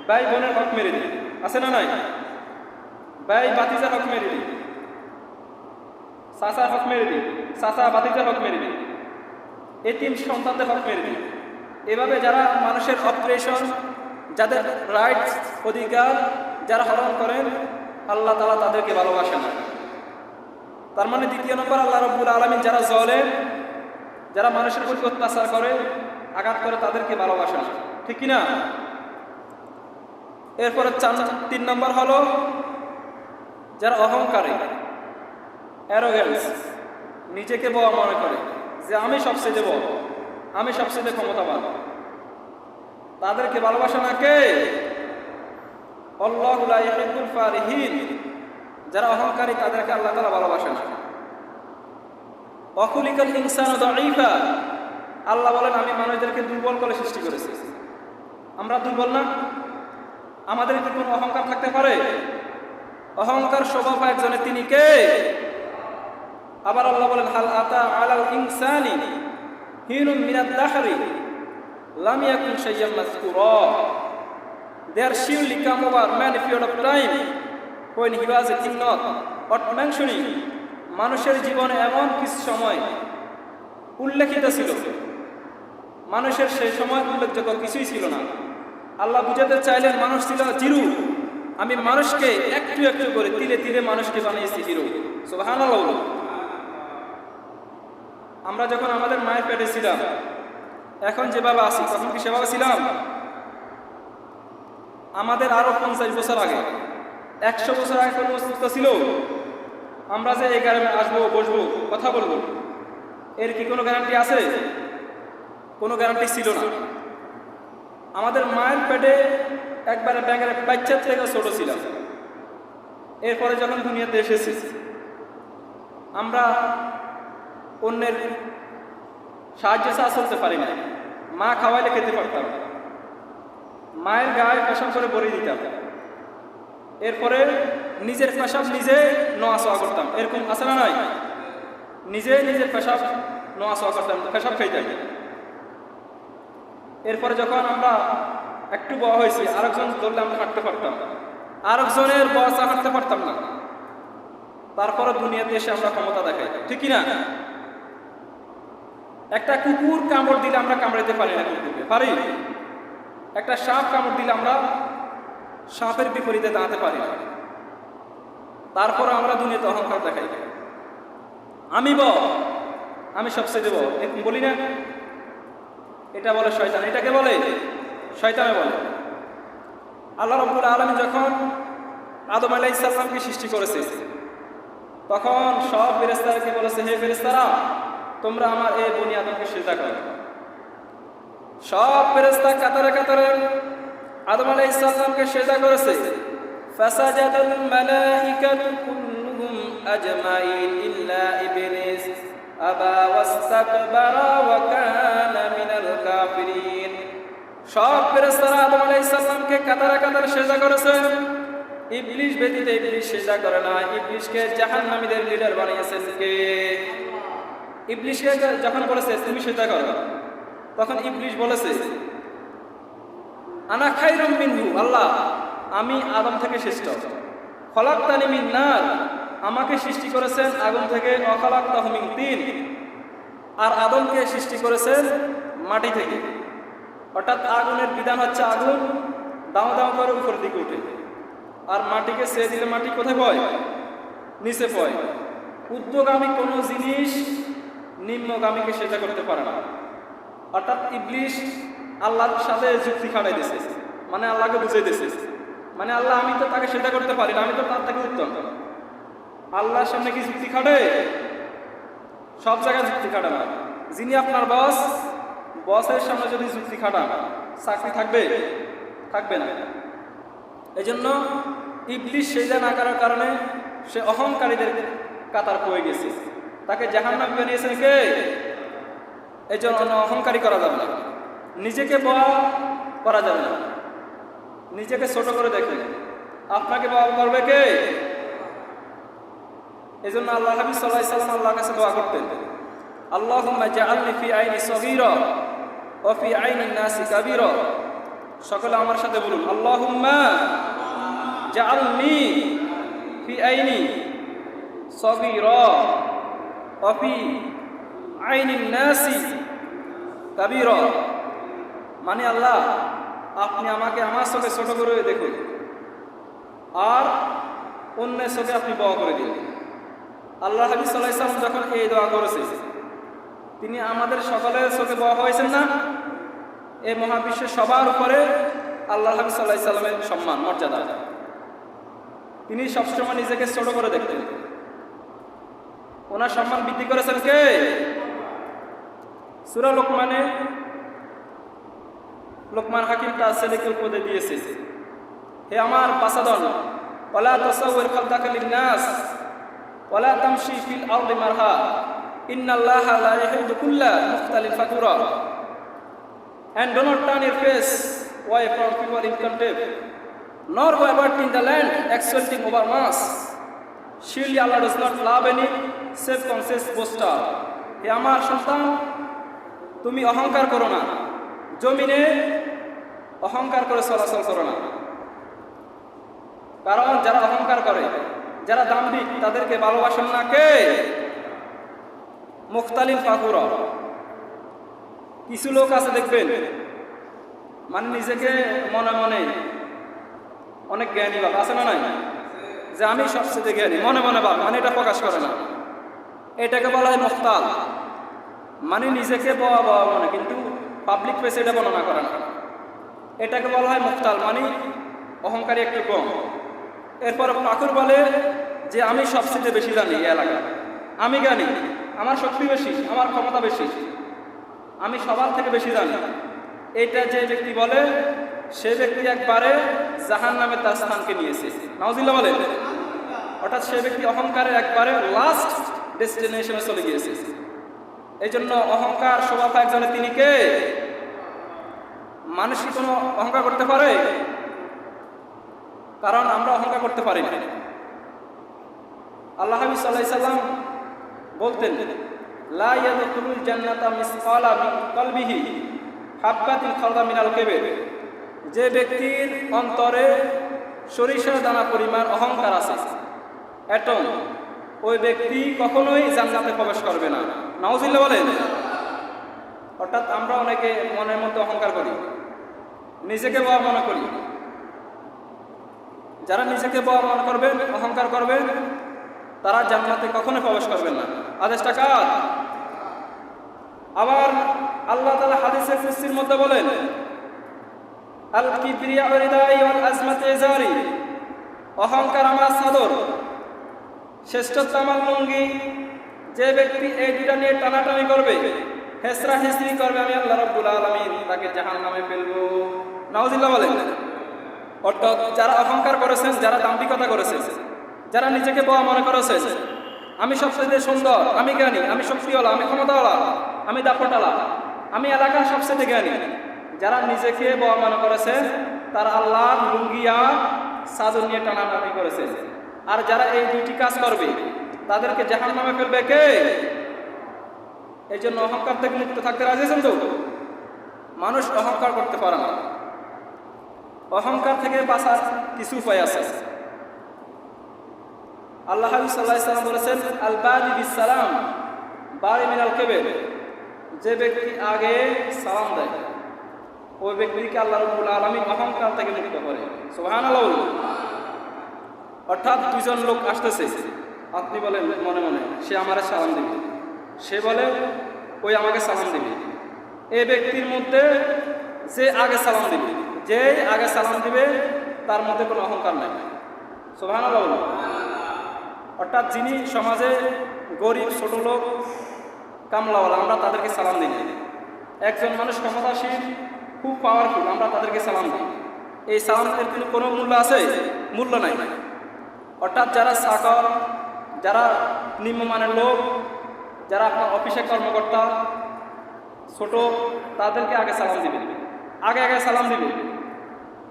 ভাই বোনের হক মেরে দিই, আছে না নাই? ভাই বাতিজার হক মেরে দিই, চাচার হক মেরে দিই, চাচা বাতিজার হক মেরে দিই, এতিম সন্তানদের হক মেরে দিই। এভাবে যারা মানুষের অপারেশন, যাদের রাইটস অধিকার যারা হরণ করেন, আল্লাহ তাআলা তাদেরকে ভালোবাসেন না। তার মানে দ্বিতীয় নম্বর, আল্লাহ রাব্বুল আলামিন যারা জালেম, যারা মানুষের প্রতি অত্যাচার করে, আঘাত করে, তাদেরকে ভালোবাসেন না, ঠিক কি না? এরপরে 3 নম্বর হলো যারা অহংকারী, অ্যারোগেন্স, নিজেকে বড় মনে করে যে আমি সবচেয়ে বড়, আমি সবচেয়ে ক্ষমতাবান, তাদেরকে ভালোবাসে না কে? আল্লাহু লা ইউহিব্বুল ফারিহিন, যারা অহংকারী তাদেরকে আল্লাহ তাআলা ভালোবাসেন না। অখুলিকাল ইনসানু দাঈফা, আল্লাহ বলেন আমি মানুষদেরকে দুর্বল করে সৃষ্টি করেছি। আমরা দুর্বল না? আমাদের কি কোনো অহংকার থাকতে পারে? অহংকার স্বভাব একজনের, তিনি কে? আবার আল্লাহ বলেন হাল আতা আলাল ইনসানি হিনুম মিনাদ দাহরি লাম ইয়াকুন Shaiyyan মাযকুরা, there surely come over man a period of time when he was a thing not worth mentioning, মানুষের জীবনে এমন কিছু সময় উল্লেখিত ছিল, মানুষের সেই সময় উল্লেখযোগ্য কিছুই ছিল না। আল্লাহ বুঝাতে চাইলেন মানুষ ছিল জিরো, আমি মানুষকে একটু একটু করে ধীরে ধীরে মানুষকে বানিয়েছি হিরো। সুবহানাল্লাহ। আমরা যখন আমাদের মায়ের পেটে ছিলাম, এখন যেভাবে আছি, তখন কি সেভাবে ছিলাম? আমাদের আরো 50 বছর আগে, 100 বছর আগে কোনো অস্তিত্ব ছিল? আমরা যে এই গ্রামে আসবো, বসবো, কথা বলবো, এর কি কোনো গ্যারান্টি আছে? কোনো গ্যারান্টি ছিল না। আমাদের মায়ের পেটে একবারে ব্যাঙের বাচ্চার থেকে ছোট ছিলাম। এরপরে যখন দুনিয়াতে এসেছি, আমরা অন্যের সাহায্যে চা চলতে পারি না। মা খাওয়াইলে খেতে পারতাম, মায়ের গায়ে পেশাব করে ভরিয়ে দিতাম, এরপরে নিজের পেশাব নিজে নোয়া সোয়া করতাম। এরকম আছে না নাই? নিজে নিজের পেশাব নোয়া সোয়া করতাম, পেশাব খাইতাম। এরপরে যখন আমরা একটু বড় হয়েছি, আরেকজন ধরলে আমরা হাঁটতে পারতাম, আরেকজনের বয়সে হাঁটতে পারতাম না। তারপরে দুনিয়াতে এসে আমরা ক্ষমতা দেখাই, ঠিক না? একটা কুকুর কামড় দিলে আমরা কামড়াইতে পারি না, কুকুরকে পারি? একটা সাপ কামড় দিলে আমরা সাপের বিপরীতে দাঁড়াতে পারি না। তারপরে আমরা দুনিয়াতে অহংকার দেখাই, আমি আমি সবচেয়ে বড়, এরকম বলি না? এটা বলে শয়তান। এটাকে বলে শয়তানে বলে। আল্লাহ রাব্বুল আলামিন যখন আদম আলাইহিস সালামকে সৃষ্টি করেছে, তখন সব ফেরেশতাদেরকে বলেছে, হে ফেরেশতারা, তোমরা আমার এই বনি আদমকে সিজদা করো। সব ফেরেশতা কাতারে কাতারে আদম আলাইহিস সালামকে সিজদা করেছে। ফাসাজাদাল মালাইকাতু কুল্লুহুম আজমাইন ইল্লা ইবলিস আবা ওয়াস্তাকবারা ওয়া কানা মিনাল কাফিরিন। সব ফেরেশতারা আদম আলাইহিস সালামকে কাতারে কাতারে সিজদা করেছে, ইবলিস ব্যতীত ইবলিস সিজদা করে না। ইবলিসকে জাহান্নামীদের লিডার বানিয়েছেন কে? ইবলিসকে যখন বলেছে তুমি সিজদা করো, তখন ইবলিস বলেছে আনা খায়রুম মিনহু, আল্লাহ আমি আদম থেকে শ্রেষ্ঠ। খলাকতানি মিন নার, আমাকে সৃষ্টি করেছেন আগুন থেকে, ওয়া খালাকতাহু মিন তিন, আর আদমকে সৃষ্টি করেছেন মাটি থেকে। অর্থাৎ আগুনের বিধান হচ্ছে আগুন দাও দাও করে উপরের দিকে উঠে, আর মাটিকে ছেড়ে দিলে মাটি কোথায় পড়ে? নিচে পড়ে। ঊর্ধ্বগামী কোনো জিনিস নিম্নগামীকে সেটা করতে পারে না। অর্থাৎ ইবলিস আল্লাহর সাথে যুক্তি খাটাই দিয়েছে, মানে আল্লাহকে বুঝাই দিয়েছে, মানে আল্লাহ আমি তো তাকে সেটা করতে পারি না, আমি তো তার থেকে উত্তম। আল্লাহর সামনে কি যুক্তি খাটে? সব জায়গায় যুক্তি খাটে না। যিনি আপনার বস, বসের সামনে যদি যুক্তি খাটান, চাকরি থাকবে? থাকবে না। এই জন্য ইবলিস সেজদা না করার কারণে সে অহংকারীদের কাতার পড়ে গেছে। তাকে জাহান্নামে বানিয়েছেন কে? এই জন্য অহংকারী করা যাবে না, নিজেকে বড় করা যাবে না, নিজেকে ছোট করে দেখেন। আপনাকে বড় করবে কে? এই জন্য আল্লাহ হাবিব সাল্লাল্লাহু আলাইহি ওয়াসাল্লাম আল্লাহর কাছে দোয়া করতেন, আল্লাহুম্মা জাআলনি ফি আইনি সগীরা ওয়া ফি আইনিন নাসি কাবীরা। সকলে আমার সাথে বলুন, আল্লাহুম্মা জাআলনি ফি আইনি সগীরা ওয়া ফি আইনিন নাসি কাবীরা। মানে আল্লাহ, আপনি আমাকে আমার চোখে ছোট করে দেখুন, আর অন্যের চোখে আপনি বড় করে দিন। আল্লাহ হাবিব সাল্লাল্লাহু আলাইহি ওয়াসাল্লাম যখন এই দোয়া করেছে, তিনি আমাদের সকলের চোখে বড় হয়েছেন না? এই মহাবিশ্বের সবার উপরে আল্লাহ হাবিব সাল্লাল্লাহু আলাইহি ওয়াসাল্লামের সম্মান, মর্যাদা। তিনি সবসময় নিজেকে ছোট করে দেখতেন। ওনার সম্মান বৃদ্ধি করেছেন কে? সূরা লোকমানে লোকমান হাকিম তার ছেলেকে উপদেশ দিয়েছে, হে আমার বাছাধন, ওয়ালা তাসাউর খালকাকা লিন-নাস ওয়ালা তামশি ফিল আরদি মারহা ইন্নাল্লাহা লা ইউহিব্বু কুল্লা মুখতালিন ফাকুরা। And do not turn your face away from people in contempt, nor go about in the land exulting over mass. Surely Allah does not love any self-conscious boaster. হে আমার সন্তান, তুমি অহংকার করো না, জমিনে অহংকার করে চলাচল করো না। কারণ যারা অহংকার করে, যারা দাম্ভিক, তাদেরকে ভালোবাসেন না কে? মুখতালিন ফাকুরা। কিছু লোক আছে দেখবেন, মানে নিজেকে মনে মনে অনেক জ্ঞানী ভাব, আছে না নাই? যে আমি সবচেয়ে জ্ঞানী, মনে মনে ভাব, মানে এটা প্রকাশ করে না। এটাকে বলা হয় মুখতাল, মানে নিজেকে বড় বড় মনে, কিন্তু পাবলিক প্লেসে এটা বর্ণনা করে না। এটাকে বলা হয় মুখতাল, মানে অহংকারী একটু কম। এরপর ফাকুর বলে যে আমি সবচেয়ে বেশি জানি এই এলাকায়, আমি জ্ঞানী, আমার শক্তি বেশি, আমার ক্ষমতা বেশি, আমি সবার থেকে বেশি জানি। এটা যে ব্যক্তি বলে, সে ব্যক্তি একবারে জাহান্নামে তার স্থানকে নিয়েছে। নাউজুবিল্লাহ বলে। অর্থাৎ সে ব্যক্তি অহংকারের একবারে লাস্ট ডেস্টিনেশনে চলে গিয়েছে। এই জন্য অহংকার স্বভাব একজনের, তিনি কে? মানুষ কি কোনো অহংকার করতে পারে? কারণ আমরা অহংকার করতে পারি না। আল্লাহ হাবিব সাল্লাল্লাহু আলাইহি ওয়াসাল্লাম বলতেন, লা ইয়াদখুলুল জান্নাতা মিসকালা মিন কলবিহি হাব্বাতিন খারদা মিনাল কিবর। যে ব্যক্তির অন্তরে সরিষার দানা পরিমাণ অহংকার আছে, এটম, ওই ব্যক্তি কখনোই জান্নাতে প্রবেশ করবে না। নাউজুবিল্লাহ বলেন। অর্থাৎ আমরা অনেকে মনের মধ্যে অহংকার করি, নিজেকে বড় মনে করি। যারা নিজেকে বড় মনে করবেন, অহংকার করবেন, তারা জান্নাতে কখনো প্রবেশ করবেন না। আদেশটা কার? আবার আল্লাহ তাআলা হাদিসে কুদসির মধ্যে বলেন, আল কিবরিয়া রিদাই ওয়াল আজমাতু ইজারি। অহংকার আমার চাদর, শ্রেষ্ঠত্ব আমার লুঙ্গি। যে ব্যক্তি এই দুটা নিয়ে টানাটানি করবে, হেসরা হেসরি করবে, আমি আল্লাহ রাব্বুল আলামিন তাকে জাহান্নামে ফেলবো। নাউজুবিল্লাহ বলেন। অর্থাৎ যারা অহংকার করেছেন, যারা দাম্ভিকতা করেছেন, যারা নিজেকে বড় মনে করেছেন, আমি সবচেয়ে সুন্দর, আমি জ্ঞানী, আমি শক্তিওয়ালা, আমি ক্ষমতাওয়ালা, আমি দাপটালা, আমি এলাকার সবচেয়ে জ্ঞানী, যারা নিজেকে বড় মনে করেছেন, তারা আল্লাহর লুঙ্গিয়া চাদর নিয়ে টানাটানি করেছে। আর যারা এই দুইটি কাজ করবে, তাদেরকে জাহান্নামে ফেলবে কে? এই জন্য অহংকার থেকে মুক্ত থাকতে রাজি আছেন তো? মানুষ অহংকার করতে পারে না। অহংকার থেকে বাঁচার কিছু উপায় আছে। আল্লাহ হাবিব সাল্লাল্লাহু আলাইহি ওয়াসাল্লাম বলেছেন, আল বাদি বিস সালাম বারি মিনাল কিবর। যে ব্যক্তি আগে সালাম দেয়, ওই ব্যক্তিকে আল্লাহ রাব্বুল আলামিন অহংকার থেকে মুক্ত করে। সুবহানাল্লাহ। অর্থাৎ দুজন লোক আসতেছে, আপনি বলেন মনে মনে সে আমারে সালাম দিবে, সে বলে ওই আমাকে সালাম দিবে। এই ব্যক্তির মধ্যে যে আগে সালাম দিবে, যে আগে সালাম দিবে, তার মধ্যে কোনো অহংকার নাই। সুবহানাল্লাহ। অর্থাৎ যিনি সমাজে গরিব, ছোট লোক, কামলাওয়ালা, আমরা তাদেরকে সালাম দিই না। একজন মানুষ ক্ষমতাশীল, খুব পাওয়ারফুল, আমরা তাদেরকে সালাম দিই। এই সালামের কিন্তু কোনো মূল্য আছে? মূল্য নাই। অর্থাৎ যারা চাকর, যারা নিম্নমানের লোক, যারা আপনার অফিসের কর্মকর্তা, ছোট, তাদেরকে আগে সালাম দিবেন, আগে আগে সালাম দিবেন।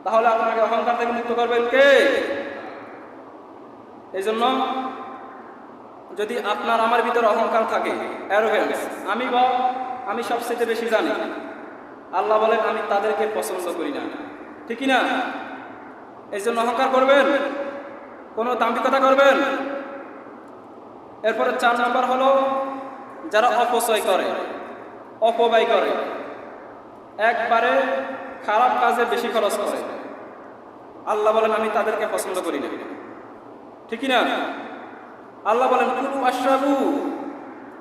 তাহলে আপনাকে অহংকার থেকে মুক্ত করবেন কে? এই জন্য যদি আপনার আমার ভিতরে অহংকার থাকে, অ্যারোগেন্স, আমি সবচেয়ে বেশি জানি, আল্লাহ বলেন আমি তাদেরকে পছন্দ করি না, ঠিক না? এই জন্য অহংকার করবেন, কোনো দাম্ভিকতা করবেন। এরপরে 4 নম্বর হলো যারা অপচয় করে, অপব্যয় করে, একবারে খারাপ কাজে বেশি খরচ করে। আল্লাহ বলেন আমি তাদেরকে পছন্দ করি না, ঠিক না? আল্লাহ বলেন কুলু ওয়াশরাবু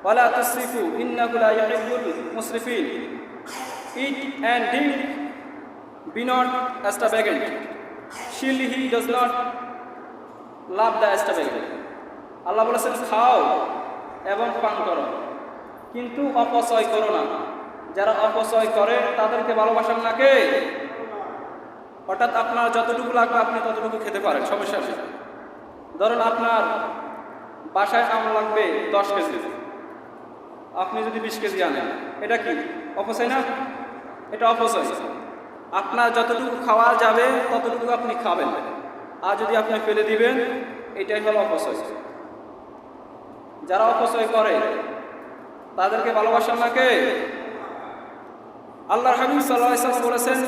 ওয়ালা তুসরিফু ইন্নাহু লা ইউহিব্বুল মুসরিফিন। Eat and drink, be not extravagant. Surely he does not love the extravagant. আল্লাহ বলেছেন খাও এবং পান করো, কিন্তু অপচয় করো না। যারা অপচয় করে তাদেরকে ভালোবাসেন না কে? অর্থাৎ আপনার যতটুকু লাগবে আপনি ততটুকু খেতে পারেন, সমস্যা নেই। ধরুন আপনার বাসায় আম লাগবে 10 কেজি, আপনি যদি 20 কেজি আনেন, এটা কি অপচয় না? এটা অপচয়। আপনার যতটুকু খাওয়া যাবে ততটুকু আপনি খাবেন, আর যদি আপনি ফেলে দিবেন, এটাই হলো অপচয়। যারা অপচয় করে তাদেরকে ভালোবাসেন না কে? আল্লাহর হাবিব সাল্লাল্লাহু আলাইহি ওয়াসাল্লাম বলেছেন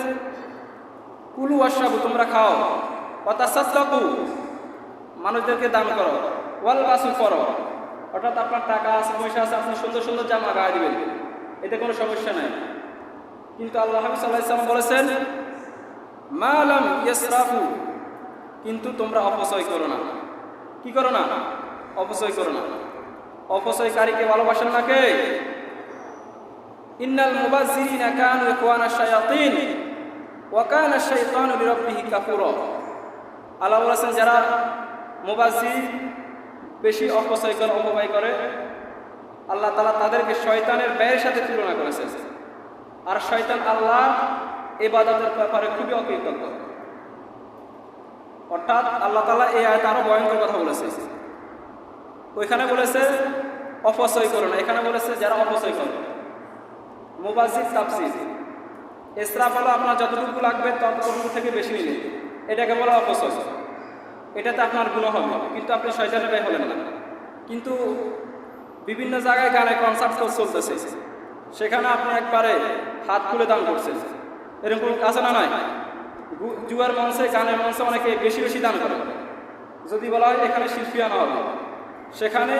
কুলু ওয়াশরাবু, তোমরা খাও, ওয়া তাসাদ্দাকু, মানুষদেরকে দান করো, ওয়াল বাসু করো, অর্থাৎ আপনার টাকা আছে, পয়সা আছে, আপনি সুন্দর সুন্দর জামা গায়ে দিবেন, এতে কোনো সমস্যা নাই। কিন্তু আল্লাহ হাবিব সাল্লাল্লাহু আলাইহি ওয়াসাল্লাম বলেছেন মা লাম ইয়াসরাফু, কিন্তু তোমরা অপচয় করো না। কি করো না? অপচয় করো না। অপচয়কারীকে ভালোবাসেন না কে? ইন্নাল মুবাজ্জিরিনা কানু ইখওয়ানা শায়াতিন ওয়া কানা আশ-শাইতানু লিরাব্বিহি কাফুরা। আল্লাহ বলেছেন যারা মুবাজ্জির, বেশি অপচয় করে, অপব্যয় করে, আল্লাহ তাআলা তাদেরকে শয়তানের ব্যয়ের সাথে তুলনা করেছেন। আর শয়তান আল্লাহ ইবাদতের ব্যাপারে খুবই অকৃতজ্ঞ। অর্থাৎ আল্লাহ তাআলা এই আয়াতে আরো ভয়ঙ্কর কথা বলেছে। ওইখানে বলেছে অপচয় করো না, এখানে বলেছে যারা অপচয় করে। মুবাজ্জির তাফসীর, ইসরাফ হলো আপনার যতটুকু লাগবে ততটুকু থেকে বেশি নিলে, এটাকে বলা অপচয়। এটাতে আপনার গুনাহ হবে, কিন্তু আপনি শয়তানের ব্যয় হলেন না। কিন্তু বিভিন্ন জায়গায় গানে কনসার্ট চলতেছে, সেখানে আপনি একবারে হাত খুলে দান করছেন, এরকম আছে না? নাই? জুয়ার মঞ্চে, গানের মঞ্চে অনেকে বেশি বেশি দান করে। যদি বলা হয় এখানে শিল্পী আনা হবে, সেখানে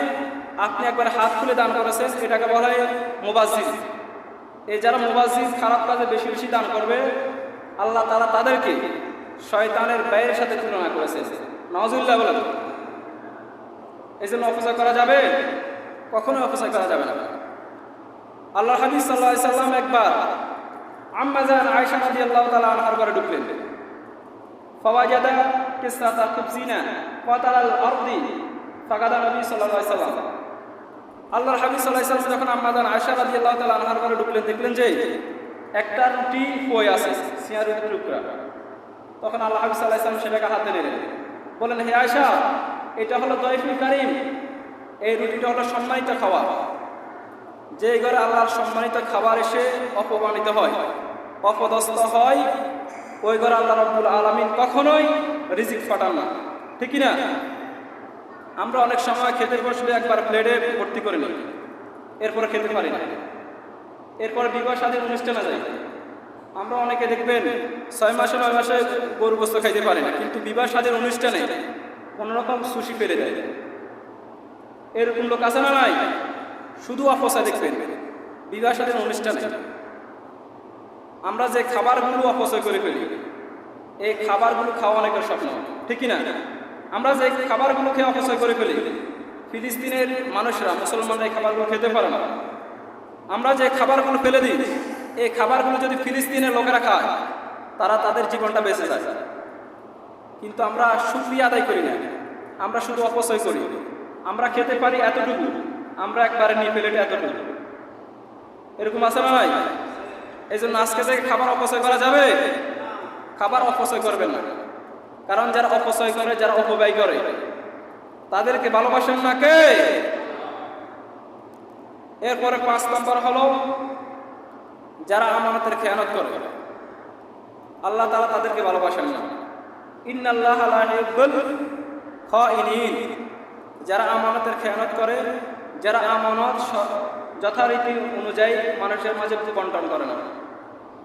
আপনি একবার হাত খুলে দান করেছেন, এটাকে বলা হয় মুবাজ্জির। এই যারা মুবাজ্জির, খারাপ কাজে বেশি বেশি দান করবে, আল্লাহ তাআলা তাদেরকে শয়তানের ব্যয়ের সাথে তুলনা করেছেন। নাউজুবিল্লাহ বলেন। এই জন্য অপচয় করা যাবে? কখনোই অপচয় করা যাবে না। আল্লাহ হাবিব সাল্লাল্লাহু আলাইহি সাল্লাম একবার আম্মা জান আয়েশা রাদিয়াল্লাহু তাআলা আনহার ঘরে ঢুকলেন। ফাওয়াজাদা কিসরাতা খুবজিনা ফাতারাল আরদি ফাকাদা নবী সাল্লাল্লাহু আলাইহি সাল্লাম। আল্লাহর হাবিব সাল্লাল্লাহু আলাইহি সাল্লাম যখন আম্মা জান আয়েশা রাদিয়াল্লাহু তাআলা আনহার ঘরে ঢুকলেন, দেখলেন যে একটা রুটি পড়ে আছে, সিয়া রুটির টুকরা। তখন আল্লাহ হাবিব সাল্লাল্লাহু আলাইহি সাল্লাম সেটাকে হাতে নিলেন, বলেন হে আয়েশা, এটা হলো দয়ফুল কারীম, এই রুটিটা হলো সম্মানিত খাবার। যে ঘরে আল্লাহর সম্মানিত খাবার এসে অপমানিত হয়, অপদস্থ হয়, ওই ঘরে আল্লাহ রাব্বুল আলামিন কখনোই রিজিক পাঠান না, ঠিক না? আমরা অনেক সময় খেতে বসলে একবার প্লেটে ভর্তি করে নিই, এরপরে খেতে পারি না। এরপরে বিবাহ শাদীর অনুষ্ঠানে যাই, আমরা অনেকে দেখবেন 6 মাসে 9 মাসে গরু গোশত খাইতে পারি না, কিন্তু বিবাহ শাদীর অনুষ্ঠানে কোনোরকম সুশি ফেলে দেয়। এরকম লোক আছে না? নাই? শুধু অপচয় দেখবেন বিবাহ শাদীর অনুষ্ঠানে। আমরা যে খাবারগুলো অপচয় করে ফেলি, এই খাবারগুলো খাওয়া অনেকের স্বপ্ন, ঠিক না? আমরা যে খাবারগুলো খেয়ে অপচয় করে ফেলি, ফিলিস্তিনের মানুষরা, মুসলমানরা এই খাবারগুলো খেতে পারে না। আমরা যে খাবারগুলো ফেলে দিই, এই খাবারগুলো যদি ফিলিস্তিনের লোকেরা খায়, তারা তাদের জীবনটা বেঁচে যায়। কিন্তু আমরা শুকরিয়া আদায় করি না, আমরা শুধু অপচয় করি। আমরা খেতে পারি এতটুকু, আমরা একবারে নিয়ে প্লেটে এতটুকু, এরকম আছে না ভাই? এই জন্য আজকে থেকে খাবার অপচয় করা যাবে? খাবার অপচয় করবেন না, কারণ যারা অপচয় করে, যারা অপব্যয় করে, তাদেরকে ভালোবাসেন না কে? এরপরে 5 নম্বর হলো যারা আমানতের খেয়ানত করে, আল্লাহ তাআলা তাদেরকে ভালোবাসেন না। ইন্নাল্লাহা লা ইউহিব্বুল খাইনিন, যারা আমানতের খেয়ানত করে, যারা আমানত যথারীতি অনুযায়ী মানুষের মাঝে বন্টন করে না,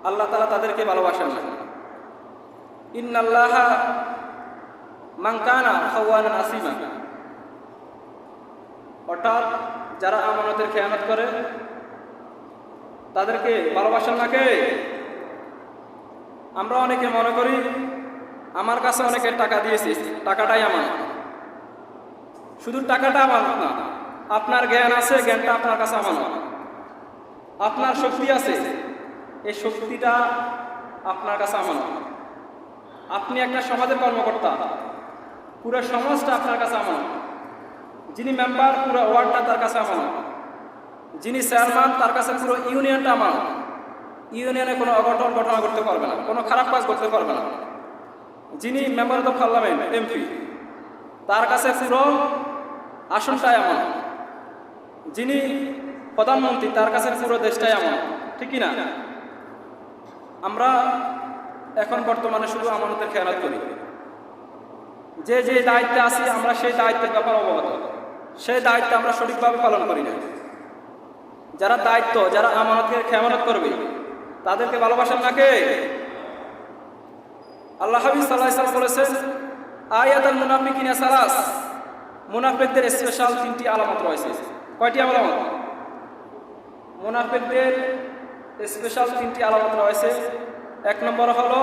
আল্লাহ তাআলা তাদেরকে ভালোবাসেন না। ইন্নাল্লাহা মান কানা খাওয়ানান আসিমা, অর্থাৎ যারা আমানতের খেয়ানত করে তাদেরকে ভালোবাসেন না কে? আমরা অনেকে মনে করি আমার কাছে অনেকে টাকা দিয়েছে, টাকাটাই আমার। শুধু টাকাটা আমার না, আপনার জ্ঞান আছে, জ্ঞানটা আপনার কাছে আমার। আপনার শক্তি আছে, এই শক্তিটা আপনার কাছে আমার। আপনি একটা সমাজের কর্মকর্তা, পুরো সমাজটা আপনার কাছে আমার। যিনি মেম্বার, পুরো ওয়ার্ডটা তার কাছে আমার। যিনি চেয়ারম্যান, তার কাছে পুরো ইউনিয়নটা আমার। ইউনিয়নে কোনো অঘটন ঘটনা করতে পারবে না, কোনো খারাপ কাজ করতে পারবে না। যিনি মেম্বার অফ পার্লামেন্ট, এমপি, তার কাছে পুরো আসনটাই আমার। যিনি প্রধানমন্ত্রী, তার কাছে পুরো দেশটাই আমার, ঠিক কি না? আমরা এখন বর্তমানে শুধু আমানতের খেয়ানত করি। যে যে দায়িত্বে আছি আমরা সেই দায়িত্বের ব্যাপারে অবগত, সেই দায়িত্ব আমরা সঠিকভাবে পালন করি না। যারা দায়িত্ব, যারা আমানতের খেয়ানত করবে, তাদেরকে ভালোবাসেন না কে? আল্লাহ হাবিব সাল্লাল্লাহু আলাইহি ওয়াসাল্লাম বলেছেন, আয়াতুল মুনাফিকিনা সালাস, মুনাফিকদের স্পেশাল 3টি আলামত রয়েছে। কয়টি আলামত? মুনাফিকদের স্পেশাল 3টি আলামত রয়েছে। 1 নম্বর হলো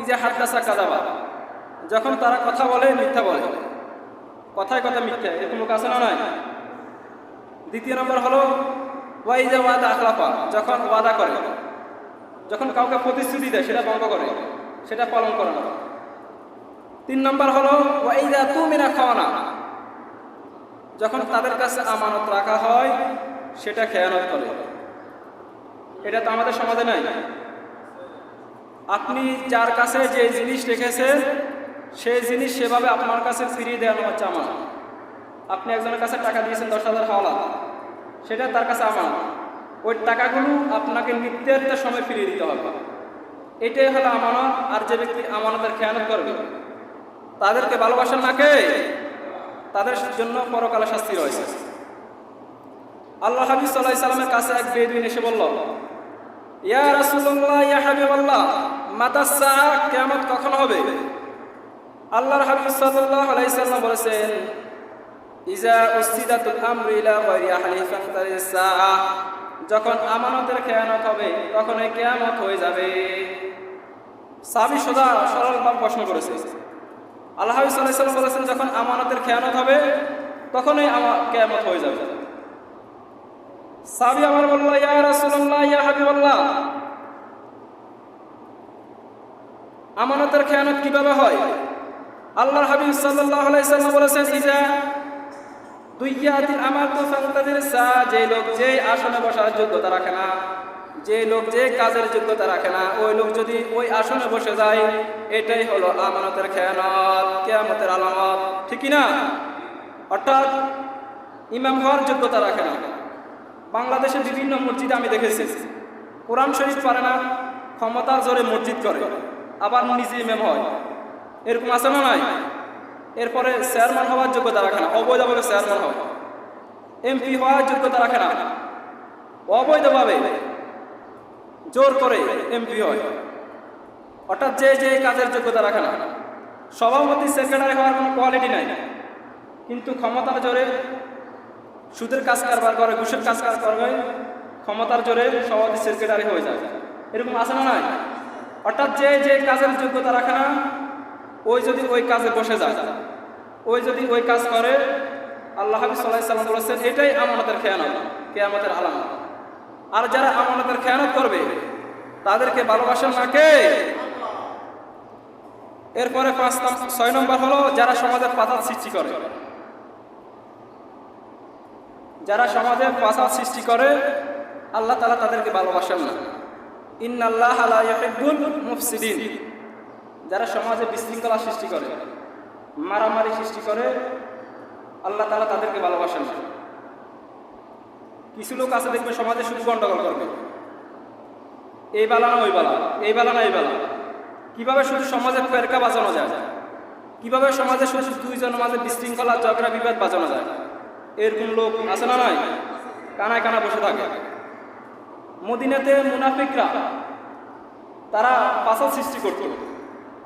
ইজা হাদাসা কাযাবা, যখন তারা কথা বলে মিথ্যা বলে, কথায় কথা মিথ্যা, এরকম লোক আছে না নাই? 2 নম্বর হলো ওয়াইজা ওয়াদা আখলাফা, যখন ওয়াদা করে, যখন কাউকে প্রতিশ্রুতি দেয় সেটা ভঙ্গ করে, সেটা পালন করে না। 3 নম্বর হলো ওয়াইজা তুমিনা খাওয়ানা, যখন তাদের কাছে আমানত রাখা হয় সেটা খেয়ানত করে। এটা তো আমাদের সমাজে নাই। আপনি যার কাছে যে জিনিস রেখেছেন সেই জিনিস সেভাবে আপনার কাছে ফিরিয়ে দেওয়ানো হচ্ছে আমানত। আপনি একজনের কাছে টাকা দিয়েছেন 10,000 হাওলা, সেটা তার কাছে আমানত। ওই টাকাগুলো আপনাকে নির্ধারিত সময় ফিরিয়ে দিতে হবে, এটাই হলো আমানত। আর যে ব্যক্তি আমানতের খেয়ানত করবে তাদেরকে ভালোবাসেন না কে? তাদের জন্য পরকালে শাস্তি রয়েছে। আল্লাহ হাবিব সাল্লাল্লাহু আলাইহি সাল্লামের কাছে এক বেদুইন এসে বলল, ইয়া রাসূলুল্লাহ, ইয়া হাবিবাল্লাহ, মাতা সাআ, কিয়ামত কখন হবে? আল্লাহর হাবিব সাল্লাল্লাহু আলাইহি সাল্লাম বলেছেন, ইজা উসিদাতুল আমরু ইলা গায়রি আহলি ফান্তারিস সাআ, যখন আমানতের খেয়ানত হবে তখনই কিয়ামত হয়ে যাবে। সাহাবী সোজা সরলভাবে প্রশ্ন করেছে, আল্লাহ হাবিব সাল্লাল্লাহু আলাইহি সাল্লাম বলেছেন যখন আমানতের খেয়ানত হবে তখনই কিয়ামত হয়ে যাবে। সাহাবী আমার বলল, ইয়া রাসূলুল্লাহ, ইয়া হাবিবাল্লাহ, আমানতের খেয়ানত কিভাবে হয়? আল্লাহর হাবিব সাল্লাল্লাহু আলাইহি সাল্লাম বলেছেন, ইজা দুইয়াতিল আমাতু ফান্তাদির সা, যে লোক যে আসনে বসার যোগ্যতা রাখে না, যে লোক যে কাজের যোগ্যতা রাখে না, ওই লোক যদি ওই আসনে বসে যায়, এটাই হলো আমানতের খেয়ানত, কিয়ামতের আলামত, ঠিক কি না? অর্থাৎ ইমাম হওয়ার যোগ্যতা রাখে না। বাংলাদেশের বিভিন্ন মসজিদে আমি দেখেছি কোরআন শরীফ পারে না, ক্ষমতার জোরে মসজিদ করে, আবার নিজে ইমাম হয়, এরকম আছে না নাই? এরপরে চেয়ারম্যান হওয়ার যোগ্যতা রাখে না, অবৈধভাবে চেয়ারম্যান হয়। এমপি হওয়ার যোগ্যতা রাখে না, অবৈধভাবে জোর করে এমপি হয়। অর্থাৎ যে যে কাজের যোগ্যতা রাখে না। সভাপতি, সেক্রেটারি হওয়ার কোনো কোয়ালিটি নাই, কিন্তু ক্ষমতার জোরে সুদের কাজ কারবার করে, ঘুষের কাজ কারবার করে, ক্ষমতার জোরে সভাপতি সেক্রেটারি হয়ে যায়। এরকম আছে না নাই? অর্থাৎ যে যে কাজের যোগ্যতা রাখে না, ওই যদি ওই কাজে বসে যায়, ওই যদি ওই কাজ করে, আল্লাহ হাবিব সাল্লাল্লাহু আলাইহি সাল্লাম বলেছেন এটাই আমানতের খেয়ানত, কিয়ামতের আলামত। আর যারা আমানতের খেয়ানত করবে তাদেরকে ভালোবাসেন না কে? এরপরে 6 নম্বর হলো যারা সমাজের পাতার সৃষ্টি করে। যারা সমাজে ফাসাদ সৃষ্টি করে আল্লাহ তাআলা তাদেরকে ভালোবাসেন না। ইন্নাল্লাহা লা ইউহিব্বুল মুফসিদিন। যারা সমাজে বিশৃঙ্খলা সৃষ্টি করে, মারামারি সৃষ্টি করে, আল্লাহ তাআলা তাদেরকে ভালোবাসেন না। কিছু লোক আছে দেখবে সমাজে শুধু গন্ডগোল করবে, এই বালা না ওই বালা, এই বালা না এই বালা। কিভাবে শুধু সমাজে ফেরকা বাজানো যায়, কিভাবে সমাজে শুধু দুইজনের মাঝে বিশৃঙ্খলা ঝগড়া বিবাদ বাজানো যায়, এরকম লোক আছে না নাই? কানায় কানা বসে থাকে। মদিনাতে মুনাফিকরা তারা ফাসাদ সৃষ্টি করত,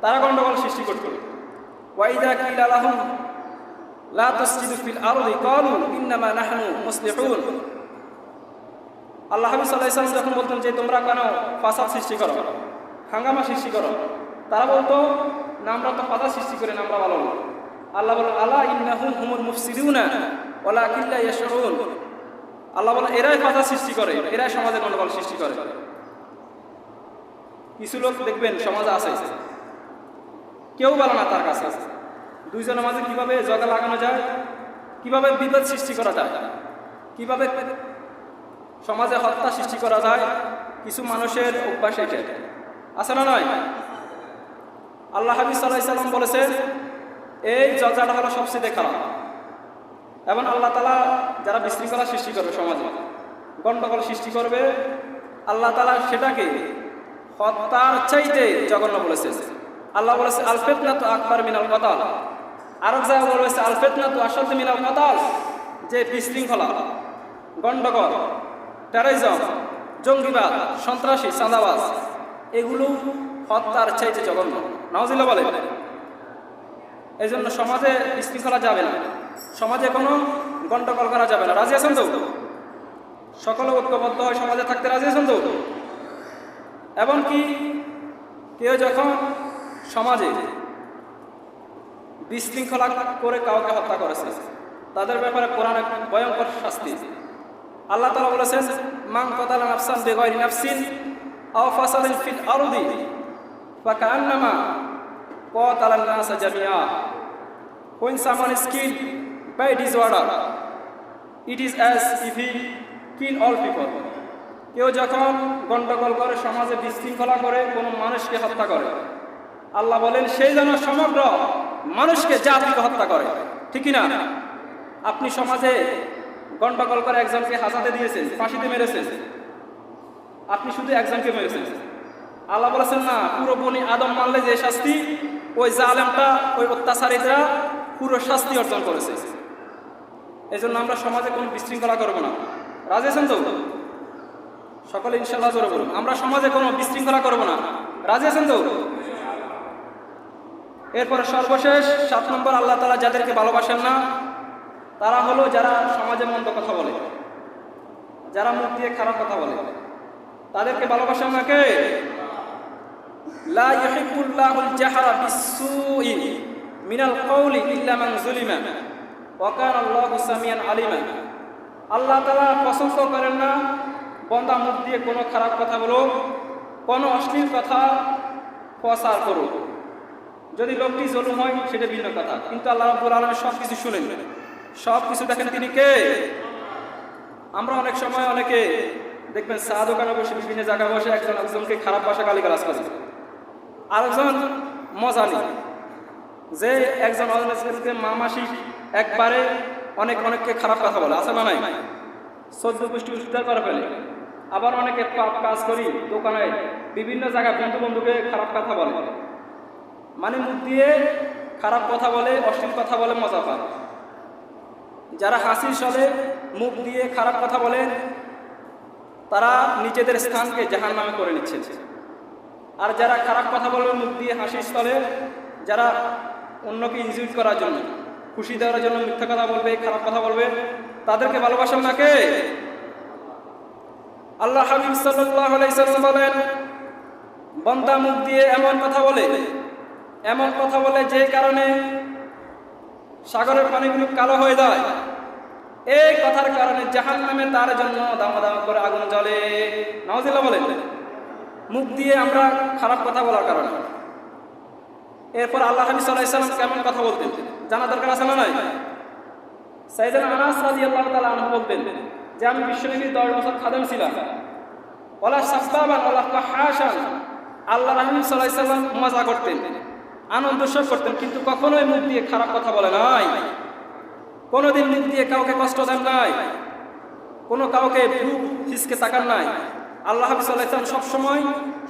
তারা গন্ডগোল সৃষ্টি করত। ওয়াইদা কিলা লাহুম লা তাসজিদু ফিল আরদি ক্বালু ইন্নামা নাহনু মুসলিহুন। আল্লাহ হাবিব সাল্লাল্লাহু আলাইহি ওয়াসাল্লাম যখন বলতেন যে তোমরা কেন ফাসাদ সৃষ্টি করো, হাঙ্গামা সৃষ্টি করো, তারা বলতো না আমরা তো ফাসাদ সৃষ্টি করি না, আমরা ভালো না। আল্লাহ বলেন আলা ইন্নাহুম হুমুল মুফসিদুনা ওয়ালাকিন লা ইয়াশউরুন। আল্লাহ বলেন এরাই ফাসাদ সৃষ্টি করে, এরাই সমাজে গন্ডগোল সৃষ্টি করে। কিছু লোক দেখবেন সমাজে আছে, কেউ বলে না তার কাছে দুইজনের মাঝে কিভাবে জগা লাগানো যায়, কিভাবে বিপদ সৃষ্টি করা যায়, কিভাবে সমাজে হত্যা সৃষ্টি করা যায়। কিছু মানুষের অভ্যাস এটা আছে না নয়? আল্লাহ হাবিব সাল্লাল্লাহু আলাইহি ওয়াসাল্লাম বলেছেন এই জগাটা হলো সবচেয়ে খারাপ। এবং আল্লাহ তাআলা যারা বিশৃঙ্খলা সৃষ্টি করবে, সমাজে গন্ডগোল সৃষ্টি করবে, আল্লাহ তাআলা সেটাকে হত্যার চাইতে জঘন্য বলেছেন। আল্লাহ বলেছে আল ফিতনাতু আকবার মিনাল কতল। আরেক জায়গায় বলেছে আল ফিতনাতু আশাদ্দু মিনাল কতল। যে বিশৃঙ্খলা, গন্ডগোল, টেররিজম, জঙ্গিবাদ, সন্ত্রাসী, চাঁদাবাজ, এগুলো হত্যার চাইতে জঘন্য। নাউজুবিল্লাহ বলে। এই জন্য সমাজে বিশৃঙ্খলা যাবে না, সমাজে কোনো গন্ডগোল করা যাবে না। রাজি আছেন তো? সকলে ঐক্যবদ্ধ হয়ে সমাজে থাকতে রাজি আছেন তো? এমনকি কেউ যখন সমাজে বিশৃঙ্খলা করে কাউকে হত্যা করেছে, তাদের ব্যাপারে কোরআনে ভয়ঙ্কর শাস্তি। আল্লাহ তাআলা বলেছেন মান কাতালা নাফসান বিগাইরি নাফসিন আও ফাসাদিন ফিল আরদি ফাকান্নামা কাতালান নাস জামিআ। When someone is killed by disorder, it is as if he killed all people. কেউ যখন গন্ডগোল করে, সমাজে বিশৃঙ্খলা করে, কোনো মানুষকে হত্যা করে, আল্লাহ বলেন সেই যেন সমগ্র মানুষকে জাতিকে হত্যা করে। ঠিক না? আপনি সমাজে গন্ডগোল করে একজনকে হাসাতে দিয়েছেন, ফাঁসিতে মেরেছেন, আপনি শুধু একজনকে মেরেছেন। আল্লাহ বলেছেন না, পুরো বনি আদম মারলে যে শাস্তি, ওই জালেমটা, ওই অত্যাচারীরা পুরো শাস্তি অর্জন করেছে। এই জন্য আমরা সমাজে কোনো বিশৃঙ্খলা করবো না। রাজি আছেন তো? সকলে ইনশাআল্লাহ জোরে বলুন আমরা সমাজে কোনো বিশৃঙ্খলা করবো না। রাজি আছেন তো? এরপরে সর্বশেষ 7 নম্বর, আল্লাহ তাআলা যাদেরকে ভালোবাসেন না তারা হলো যারা সমাজে মন্দ কথা বলে, যারা মুখ দিয়ে খারাপ কথা বলে, তাদেরকে ভালোবাসেন না কে? লা ইউহিব্বুল্লাহুল জাহরা বিসসুই মিনাল কওলি ইল্লা মান যুলিমা ওয়া কানা আল্লাহু সামিয়ান আলিমা। আল্লাহ তাআলা পছন্দ করেন না বান্দা মুখ দিয়ে কোনো খারাপ কথা বলো, কোনো অশ্লীল কথা প্রচার করো। যদি লোকটি জুলুম হয় সেটা ভিন্ন কথা, কিন্তু আল্লাহ রাব্বুল আলামিন সব কিছু শুনেন, সব কিছু দেখেন। তিনি কে? আমরা অনেক সময় অনেকে দেখবেন চা দোকানে বসে, বিভিন্ন জায়গায় বসে একজন একজনকে খারাপ ভাষা গালিগালাজ করে, আরেকজন মজা নেই। যে একজন অন্যকে মামাসি একবারে অনেককে খারাপ কথা বলে, আছে না নাই? 14 গোষ্ঠী উদ্ধার করে ফেলে। আবার অনেকে পাপ কাজ করি, দোকানে বিভিন্ন জায়গায় বন্ধুকে খারাপ কথা বলে, মানে মুখ দিয়ে খারাপ কথা বলে, অশ্লীল কথা বলে, মজা পায়। যারা হাসির চলে মুখ দিয়ে খারাপ কথা বলে, তারা নিজেদের স্থানকে জাহান্নামে করে নিচ্ছে। আর যারা খারাপ কথা বলবে মুখ দিয়ে হাসির চলে, যারা অন্যকে ইনজুরি করার জন্য, খুশি দেওয়ার জন্য মিথ্যা কথা বলবে, খারাপ কথা বলবে, তাদেরকে ভালোবাসেন না কে? আল্লাহ হাবিব সাল্লাল্লাহু আলাইহি ওয়াসাল্লাম বলেন বান্দা মুখ দিয়ে এমন কথা বলে যে কারণে সাগরের পানিগুলো কালো হয়ে যায়, এই কথার কারণে জাহান্নামে তার জন্য দামাদাম করে আগুন জ্বলে। নাউজুবিল্লাহ বলেন। মুখ দিয়ে আমরা খারাপ কথা বলার কারণে। এরপর আল্লাহ হাবিব সাল্লাল্লাহু আলাইহি ওয়াসাল্লাম কেমন কথা বলতেন জানা দরকার আছে না নাই? সাইয়েদনা আনাস রাদিয়াল্লাহু তাআলা আনহু বলতেন যে আমি বিশ্বনবীর 10 বছর খাদেম ছিলাম। ওয়ালা সাব্বাবান ওয়ালা ফাহাশান, আল্লাহ রাসূল সাল্লাল্লাহু আলাইহি সাল্লাম মজা করতেন, আনন্দ উৎসব করতেন, কিন্তু কখনোই মুখ দিয়ে খারাপ কথা বলে নাই, কোনোদিন মুখ দিয়ে কাউকে কষ্ট দেন নাই, কোনো কাউকে ভ্রু ফিসকে তাকান নাই। আল্লাহ হাফিজ সাল্লাল্লাহু আলাইহি ওয়াসাল্লাম সবসময়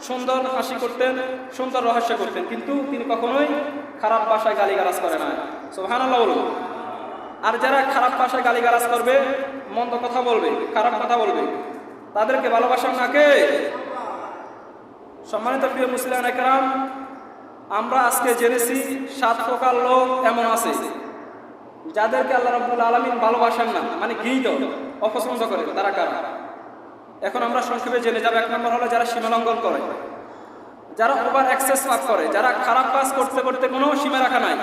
সুন্দর হাসি করতেন, সুন্দর রহস্য করতেন, কিন্তু তিনি কখনোই খারাপ ভাষায় গালিগালাজ করে নাই। সুবহানাল্লাহ বলুন। আর যারা খারাপ ভাষায় গালিগালাজ করবে, মন্দ কথা বলবে, খারাপ কথা বলবে, তাদেরকে ভালোবাসার নাকে। সম্মানিত প্রিয় মুসলিম একরাম, আমরা আজকে জেনেছি 7 প্রকার লোক এমন আছে যাদেরকে আল্লাহ রাব্বুল আলামিন ভালোবাসেন না, মানে ঘৃণিত, অপছন্দ করে। তারা কারা? এখন আমরা সংক্ষেপে জেনে যাব। 1 নম্বর হলো যারা সীমা লঙ্ঘন করে, যারা ওভার এক্সেস পাস করে, যারা খারাপ কাজ করতে করতে কোনো সীমা রাখা নাই।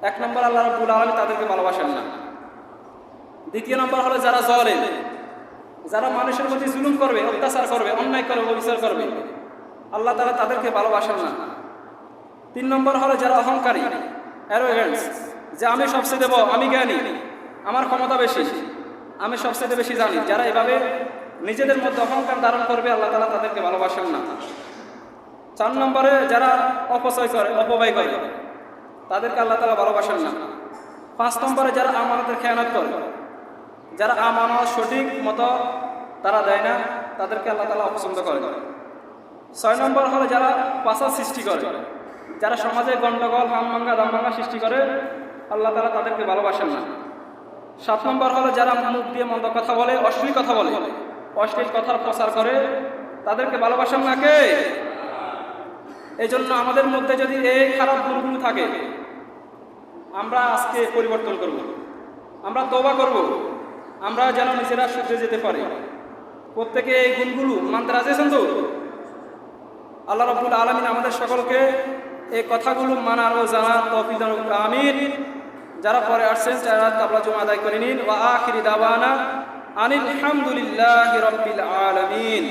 1 নম্বর আল্লাহ রাব্বুল আলামিন তাদেরকে ভালোবাসেন না। 2 নম্বর হলো যারা জালেম, যারা মানুষের প্রতি জুলুম করবে, অত্যাচার করবে, অন্যায় করবে, অবিচার করবে, আল্লাহ তাআলা তাদেরকে ভালোবাসেন না। 3 নম্বর হলো যারা অহংকারী, অ্যারোগেন্স, যে আমি সবচেয়ে দেব, আমি জ্ঞানী, আমার ক্ষমতা বেশি, আমি সবচেয়ে বেশি জানি। যারা এভাবে নিজেদের মধ্যে অহংকার ধারণ করবে, আল্লাহ তাআলা তাদেরকে ভালোবাসেন না। 4 নম্বরে যারা অপচয় করে, অপব্যয় করে, তাদেরকে আল্লাহ তাআলা ভালোবাসেন না। 5 নম্বরে যারা আমানতের খেয়ানত করে, যারা আমানত সঠিক মতো তারা দেয় না, তাদেরকে আল্লাহ তাআলা অপছন্দ করে। 6 নম্বর হলো যারা ফাসাদ সৃষ্টি করে, যারা সমাজে গন্ডগোল, হামভাঙ্গা, দামভাঙ্গা সৃষ্টি করে, আল্লাহ তাআলা তাদেরকে ভালোবাসেন না। 7 নম্বর হলো যারা মুখ দিয়ে মন্দ কথা বলে, অশ্লীল কথা বলে, অশ্লীল কথার প্রচার করে, তাদেরকে ভালোবাসেন না কে? এই জন্য আমাদের মধ্যে যদি এই খারাপ গুণগুলো থাকে, আমরা আজকে পরিবর্তন করব, আমরা তওবা করব, আমরা যেন নিজেরা শুধরে যেতে পারি। প্রত্যেকে এই গুণগুলো মানতে রাজি আছেন তো? আল্লাহ রাব্বুল আলামিন আমাদের সকলকে এই কথাগুলো মানার ও জানার তৌফিক দান করুন, আমিন। যারা পরে আসছেন যারা তাবলা জমা আদায় করে নিন। ওয়া আখিরি দাওয়ানা আনিল হামদুলিল্লাহি রাব্বিল আলামিন।